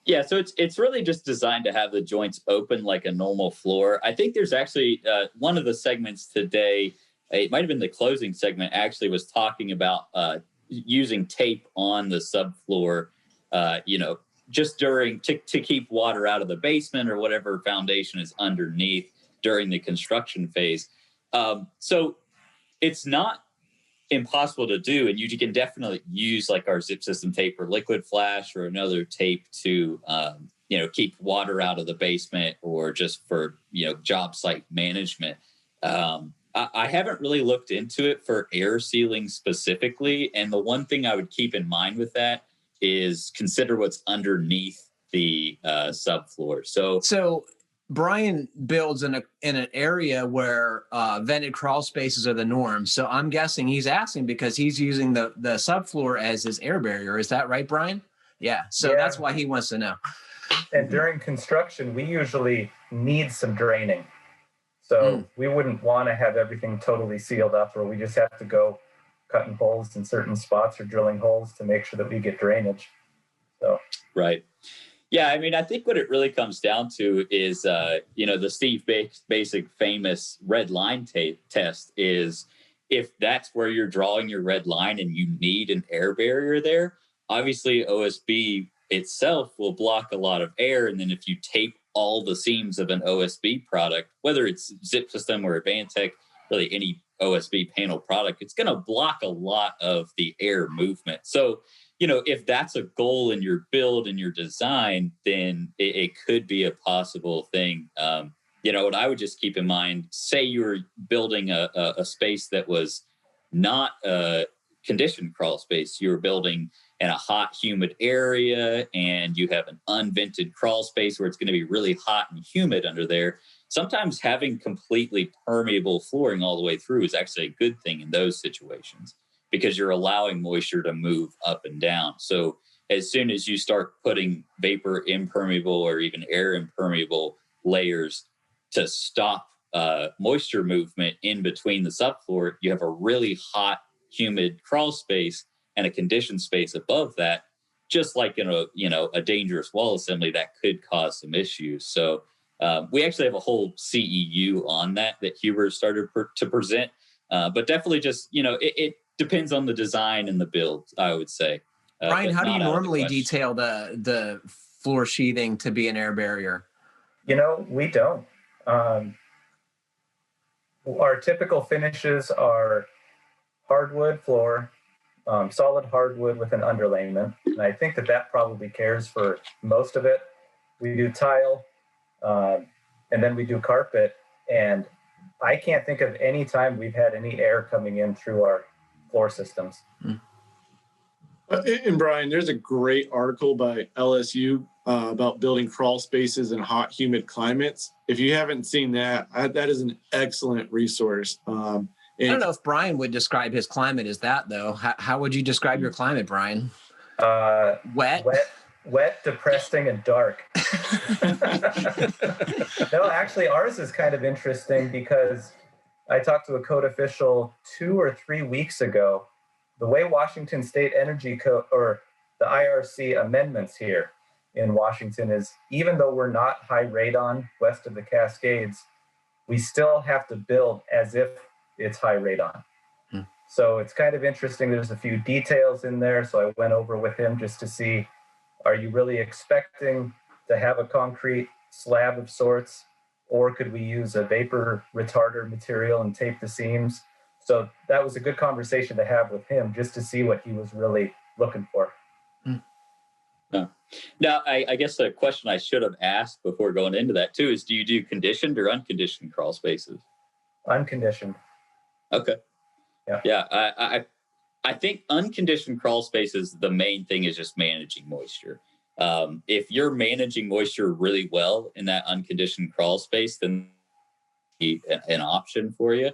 Yeah, so it's really just designed to have the joints open like a normal floor. I think there's actually one of the segments today, it might have been the closing segment, actually was talking about using tape on the subfloor, just to keep water out of the basement or whatever foundation is underneath during the construction phase. So it's not impossible to do, and you can definitely use like our zip system tape or liquid flash or another tape to keep water out of the basement or just for job site management. I haven't really looked into it for air sealing specifically, and the one thing I would keep in mind with that is consider what's underneath the subfloor. So Bryan builds in an area where vented crawl spaces are the norm. So I'm guessing he's asking because he's using the subfloor as his air barrier. Is that right, Bryan? Yeah. So that's why he wants to know. And during construction, we usually need some draining. So we wouldn't want to have everything totally sealed up, or we just have to go cutting holes in certain spots or drilling holes to make sure that we get drainage. So right. Yeah, I mean, I think what it really comes down to is, the Steve Basic famous red line test is if that's where you're drawing your red line and you need an air barrier there, obviously OSB itself will block a lot of air. And then if you tape all the seams of an OSB product, whether it's Zip System or Advantech, really any OSB panel product, it's going to block a lot of the air movement. So if that's a goal in your build and your design, then it could be a possible thing. What I would just keep in mind, say you were building a space that was not a conditioned crawl space. You were building in a hot, humid area, and you have an unvented crawl space where it's going to be really hot and humid under there. Sometimes having completely permeable flooring all the way through is actually a good thing in those situations, because you're allowing moisture to move up and down. So as soon as you start putting vapor impermeable or even air impermeable layers to stop moisture movement in between the subfloor, you have a really hot, humid crawl space and a conditioned space above that, just like in a dangerous wall assembly that could cause some issues. So we actually have a whole CEU on that Huber started to present, but definitely just, it depends on the design and the build, I would say. Bryan, how do you normally detail the floor sheathing to be an air barrier? We don't. Our typical finishes are hardwood floor, solid hardwood with an underlayment. And I think that probably cares for most of it. We do tile, and then we do carpet. And I can't think of any time we've had any air coming in through our floor systems. And Bryan, there's a great article by LSU about building crawl spaces in hot, humid climates. If you haven't seen that, that is an excellent resource. I don't know if Bryan would describe his climate as that, though. How would you describe your climate, Bryan? Wet, depressing, and dark. No, actually, ours is kind of interesting because I talked to a code official 2 or 3 weeks ago. The way Washington State Energy Code, or the IRC amendments here in Washington, is even though we're not high radon west of the Cascades, we still have to build as if it's high radon. So it's kind of interesting. There's a few details in there. So I went over with him just to see, are you really expecting to have a concrete slab of sorts, or could we use a vapor retarder material and tape the seams? So that was a good conversation to have with him just to see what he was really looking for. Now, I guess the question I should have asked before going into that too is, do you do conditioned or unconditioned crawl spaces? Unconditioned. Okay. Yeah. Yeah. I think unconditioned crawl spaces, the main thing is just managing moisture. If you're managing moisture really well in that unconditioned crawl space, then an option for you.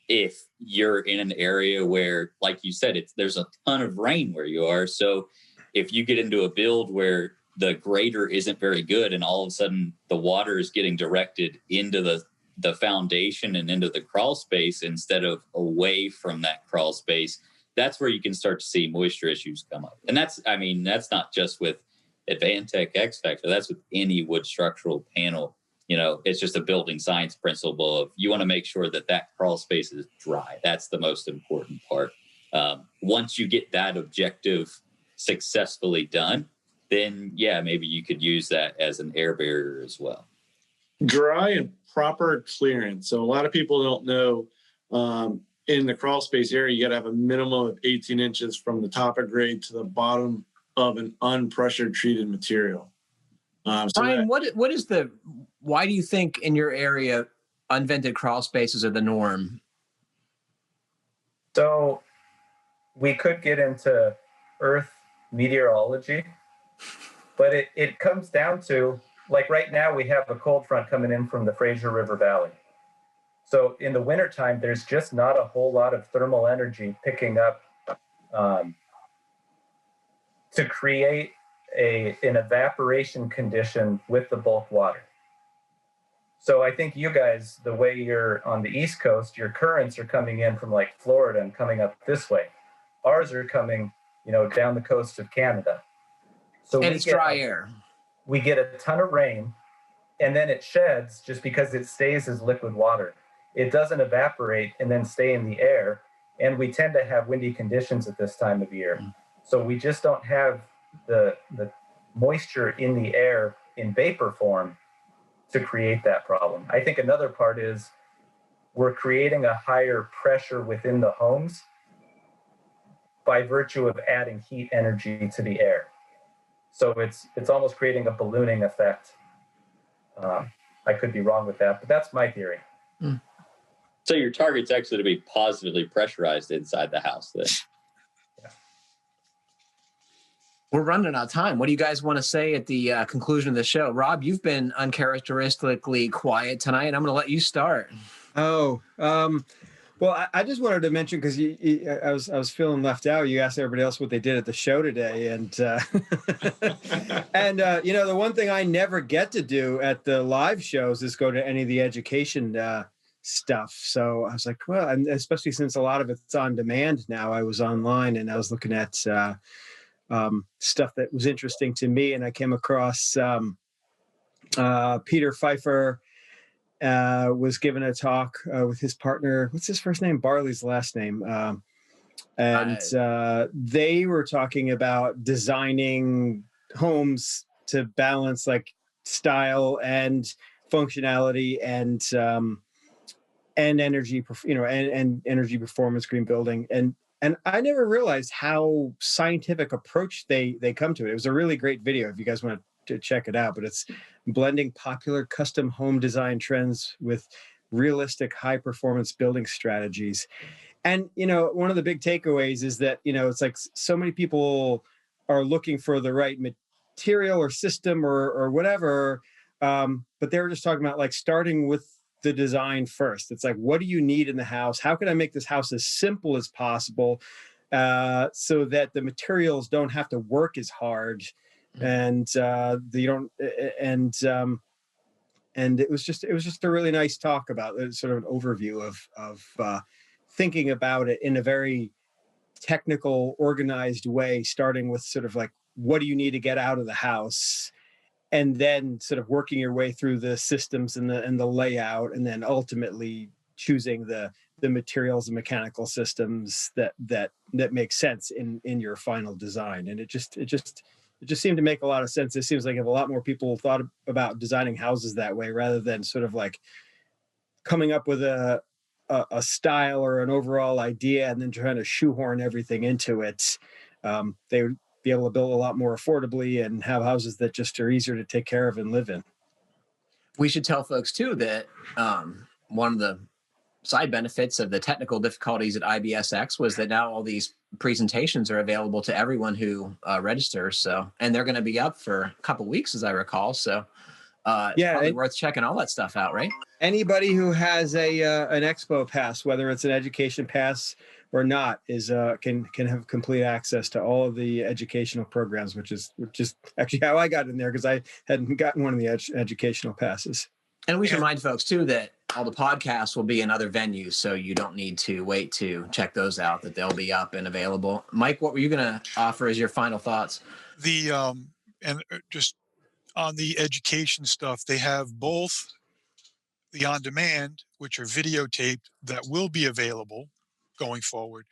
If you're in an area where, like you said, there's a ton of rain where you are, so if you get into a build where the grader isn't very good, and all of a sudden the water is getting directed into the foundation and into the crawl space instead of away from that crawl space, that's where you can start to see moisture issues come up. And that's not just with Advantech X Factor. That's with any wood structural panel. It's just a building science principle of, you want to make sure that crawl space is dry. That's the most important part. Once you get that objective successfully done, then maybe you could use that as an air barrier as well. Dry and proper clearance. So a lot of people don't know, in the crawl space area, you got to have a minimum of 18 inches from the top of grade to the bottom of an unpressure treated material. Bryan, why do you think in your area unvented crawl spaces are the norm? So we could get into earth meteorology, but it comes down to, like right now we have a cold front coming in from the Fraser River Valley. So in the wintertime, there's just not a whole lot of thermal energy picking up to create an evaporation condition with the bulk water. So I think you guys, the way you're on the East Coast, your currents are coming in from like Florida and coming up this way. Ours are coming, down the coast of Canada. So and it's dry air. We get a ton of rain, and then it sheds just because it stays as liquid water. It doesn't evaporate and then stay in the air. And we tend to have windy conditions at this time of year. So we just don't have the moisture in the air in vapor form to create that problem. I think another part is we're creating a higher pressure within the homes by virtue of adding heat energy to the air. So it's almost creating a ballooning effect. I could be wrong with that, but that's my theory. So your target's actually to be positively pressurized inside the house then. We're running out of time. What do you guys want to say at the conclusion of the show? Rob, you've been uncharacteristically quiet tonight, and I'm going to let you start. Well, I just wanted to mention, because I was feeling left out. You asked everybody else what they did at the show today, and the one thing I never get to do at the live shows is go to any of the education stuff. So I was like, well, and especially since a lot of it's on demand now, I was online and I was looking at stuff that was interesting to me, and I came across Peter Pfeiffer was given a talk with his partner. What's his first name? Barley's last name. They were talking about designing homes to balance like style and functionality and energy, and energy performance, green building. And I never realized how scientific approach they come to it. It was a really great video if you guys want to check it out, but it's blending popular custom home design trends with realistic high performance building strategies. And, one of the big takeaways is that, it's like so many people are looking for the right material or system or whatever. But they were just talking about like starting with the design first. It's like, what do you need in the house? How can I make this house as simple as possible so that the materials don't have to work as hard, and you don't and it was just a really nice talk about sort of an overview of thinking about it in a very technical, organized way, starting with sort of like, what do you need to get out of the house? And then sort of working your way through the systems and the layout, and then ultimately choosing the materials and mechanical systems that make sense in your final design. And it just seemed to make a lot of sense. It seems like if a lot more people thought about designing houses that way, rather than sort of like coming up with a style or an overall idea and then trying to shoehorn everything into it, they be able to build a lot more affordably and have houses that just are easier to take care of and live in. We should tell folks too that one of the side benefits of the technical difficulties at IBSx was that now all these presentations are available to everyone who registers. So, and they're going to be up for a couple weeks, as I recall. So, it's probably worth checking all that stuff out, right? Anybody who has an expo pass, whether it's an education pass or not, is can have complete access to all of the educational programs, which is actually how I got in there, because I hadn't gotten one of the educational passes. And we should remind folks too that all the podcasts will be in other venues, so you don't need to wait to check those out, that they'll be up and available. Mike, what were you going to offer as your final thoughts? And just on the education stuff, they have both the on-demand, which are videotaped, that will be available going forward.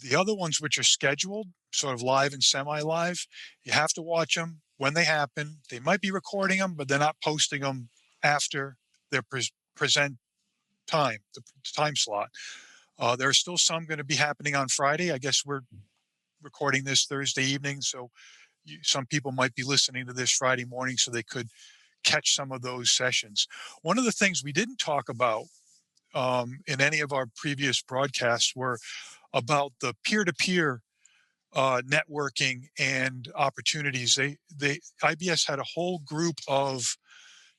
The other ones, which are scheduled, sort of live and semi-live, you have to watch them when they happen. They might be recording them, but they're not posting them after their present time, the time slot. There are still some going to be happening on Friday. I guess we're recording this Thursday evening, so some people might be listening to this Friday morning, so they could catch some of those sessions. One of the things we didn't talk about in any of our previous broadcasts were about the peer-to-peer networking and opportunities. IBS had a whole group of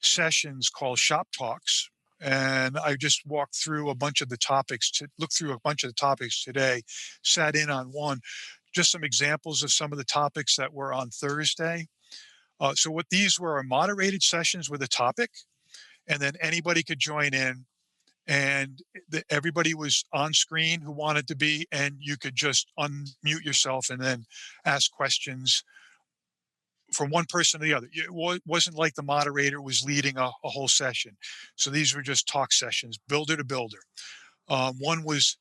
sessions called Shop Talks, and I just walked through a bunch of the topics, looked through a bunch of the topics today, sat in on one. Just some examples of some of the topics that were on Thursday. So what these were are moderated sessions with a topic, and then anybody could join in, and everybody was on screen who wanted to be, and you could just unmute yourself and then ask questions from one person to the other. It wasn't like the moderator was leading a whole session. So these were just talk sessions, builder to builder. One was,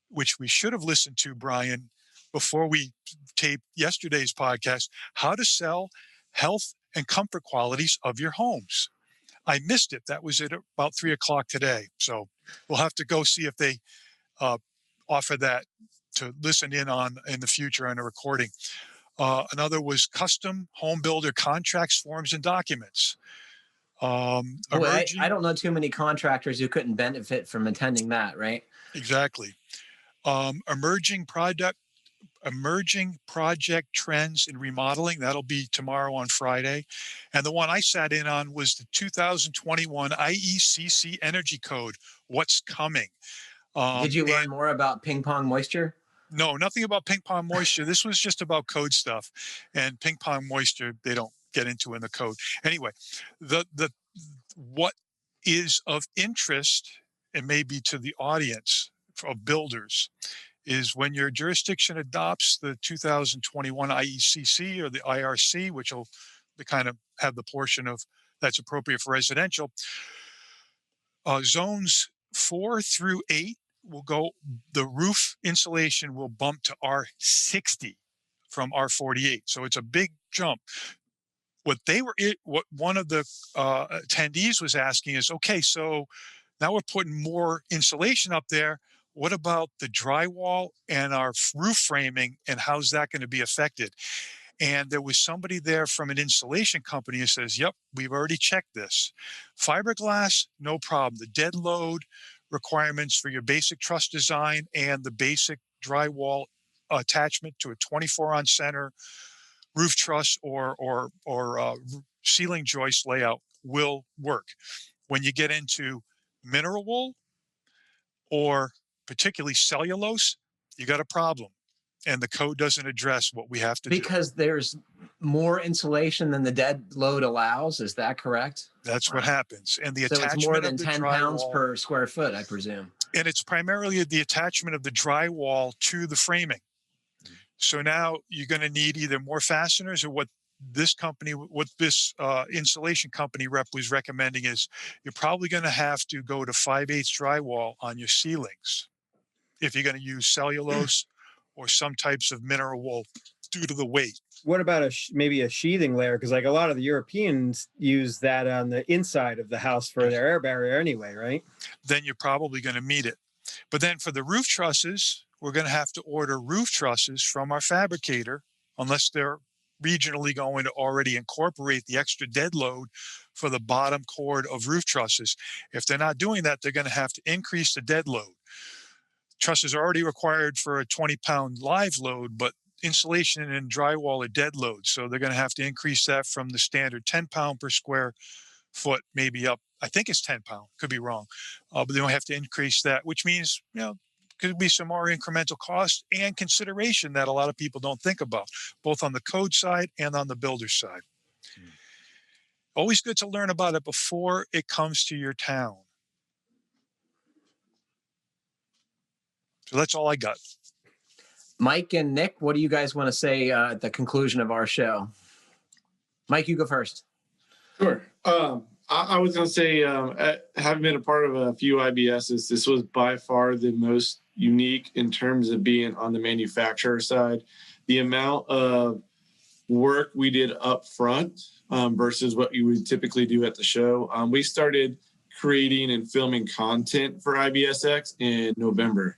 which we should have listened to, Bryan, before we taped yesterday's podcast, how to sell health and comfort qualities of your homes. I missed it. That was at about 3 o'clock today. So we'll have to go see if they offer that to listen in on in the future on a recording. Another was custom home builder contracts, forms, and documents. I don't know too many contractors who couldn't benefit from attending that, right? Exactly. Emerging project trends in remodeling. That'll be tomorrow on Friday. And the one I sat in on was the 2021 IECC Energy Code. What's coming? Did you learn more about ping pong moisture? No, nothing about ping pong moisture. This was just about code stuff, and ping pong moisture they don't get into in the code. Anyway, what is of interest, and maybe to the audience of builders, is when your jurisdiction adopts the 2021 IECC or the IRC, which will kind of have the portion of that's appropriate for residential. Zones 4 through 8 will go, the roof insulation will bump to R60 from R48. So it's a big jump. What one of the attendees was asking is, okay, so now we're putting more insulation up there. What about the drywall and our roof framing, and how's that going to be affected? And there was somebody there from an insulation company who says, yep, we've already checked this. Fiberglass, no problem. The dead load requirements for your basic truss design and the basic drywall attachment to a 24 on center roof truss or ceiling joist layout will work. When you get into mineral wool or particularly cellulose, you got a problem. And the code doesn't address what we have to do. Because there's more insulation than the dead load allows. Is that correct? That's what happens. And the attachment it's more than of the 10 drywall, pounds per square foot, I presume. And it's primarily the attachment of the drywall to the framing. So now you're going to need either more fasteners, or what this insulation company rep was recommending is you're probably going to have to go to 5/8 drywall on your ceilings if you're going to use cellulose or some types of mineral wool due to the weight. What about maybe a sheathing layer? Because like a lot of the Europeans use that on the inside of the house for their air barrier anyway, right? Then you're probably going to meet it. But then for the roof trusses, we're going to have to order roof trusses from our fabricator unless they're regionally going to already incorporate the extra dead load for the bottom chord of roof trusses. If they're not doing that, they're going to have to increase the dead load. Trusses are already required for a 20-pound live load, but insulation and drywall are dead loads. So they're going to have to increase that from the standard 10-pound per square foot, maybe up. I think it's 10 pound, could be wrong. But they don't have to increase that, which means, could be some more incremental cost and consideration that a lot of people don't think about, both on the code side and on the builder side. Always good to learn about it before it comes to your town. So that's all I got. Mike and Nick, what do you guys want to say at the conclusion of our show? Mike, you go first. Sure. I was going to say, having been a part of a few IBSs, this was by far the most unique in terms of being on the manufacturer side. The amount of work we did up front versus what you would typically do at the show. We started creating and filming content for IBSx in November.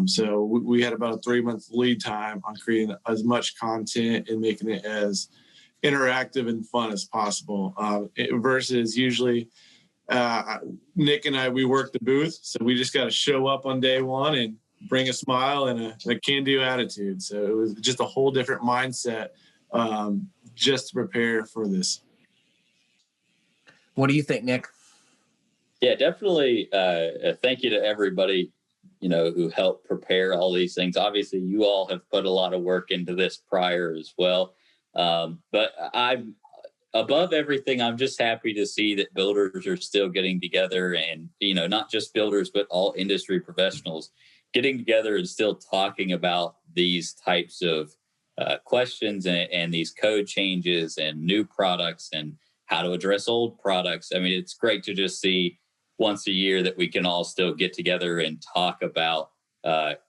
So we had about a 3-month lead time on creating as much content and making it as interactive and fun as possible, versus usually Nick and I, we work the booth. So we just got to show up on day one and bring a smile and a can-do attitude. So it was just a whole different mindset just to prepare for this. What do you think, Nick? Yeah, definitely. Thank you to everybody, who helped prepare all these things. Obviously, you all have put a lot of work into this prior as well. But I'm above everything. I'm just happy to see that builders are still getting together and, not just builders, but all industry professionals getting together and still talking about these types of questions and these code changes and new products and how to address old products. I mean, it's great to just see once a year that we can all still get together and talk about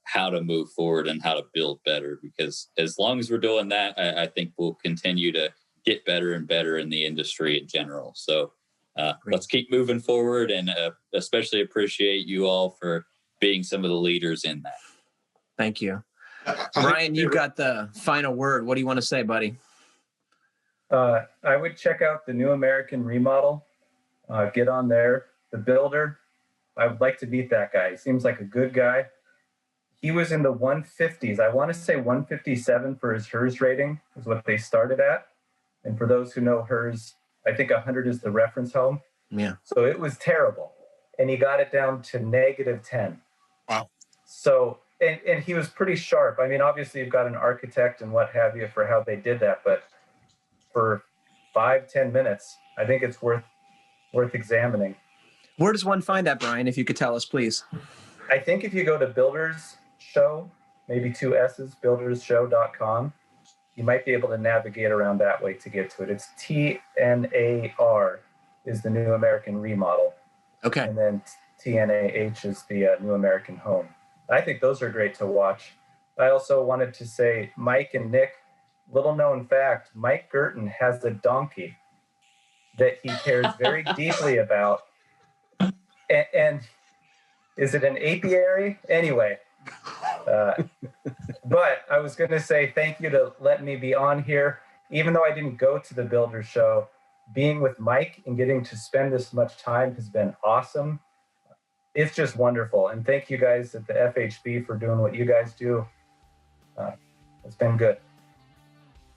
how to move forward and how to build better, because as long as we're doing that, I think we'll continue to get better and better in the industry in general. So let's keep moving forward, and especially appreciate you all for being some of the leaders in that. Thank you. Bryan, you've got the final word. What do you want to say, buddy? I would check out the New American remodel. Get on there. The builder, I would like to meet that guy. He seems like a good guy. He was in the 150s. I want to say 157 for his HERS rating is what they started at. And for those who know HERS, I think 100 is the reference home. Yeah. So it was terrible. And he got it down to -10. Wow. So, and he was pretty sharp. I mean, obviously you've got an architect and what have you for how they did that, but for 5-10 minutes, I think it's worth examining. Where does one find that, Bryan, if you could tell us, please? I think if you go to Builders Show, maybe 2 S's, buildersshow.com, you might be able to navigate around that way to get to it. It's TNAR is the New American Remodel. Okay. And then TNAH is the New American Home. I think those are great to watch. I also wanted to say, Mike and Nick, little known fact, Mike Girton has a donkey that he cares very deeply about. And is it an apiary? Anyway, but I was going to say thank you to letting me be on here. Even though I didn't go to the Builder Show, being with Mike and getting to spend this much time has been awesome. It's just wonderful. And thank you guys at the FHB for doing what you guys do. It's been good.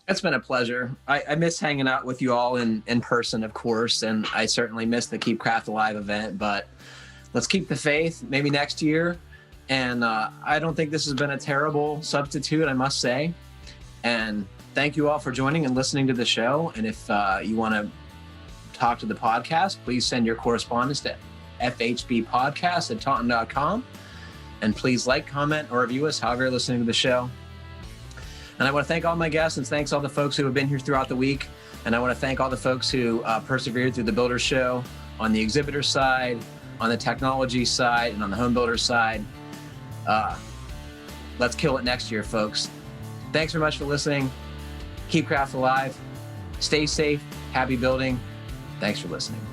It's been a pleasure. I miss hanging out with you all in person, of course, and I certainly miss the Keep Craft Alive event, but let's keep the faith, maybe next year. And I don't think this has been a terrible substitute, I must say. And thank you all for joining and listening to the show. And if you want to talk to the podcast, please send your correspondence to fhbpodcast@taunton.com. And please like, comment, or review us however you're listening to the show. And I want to thank all my guests, and thanks all the folks who have been here throughout the week. And I want to thank all the folks who persevered through the Builder Show on the exhibitor side, on the technology side, and on the home builder side. Let's kill it next year, folks. Thanks very much for listening. Keep craft alive. Stay safe. Happy building. Thanks for listening.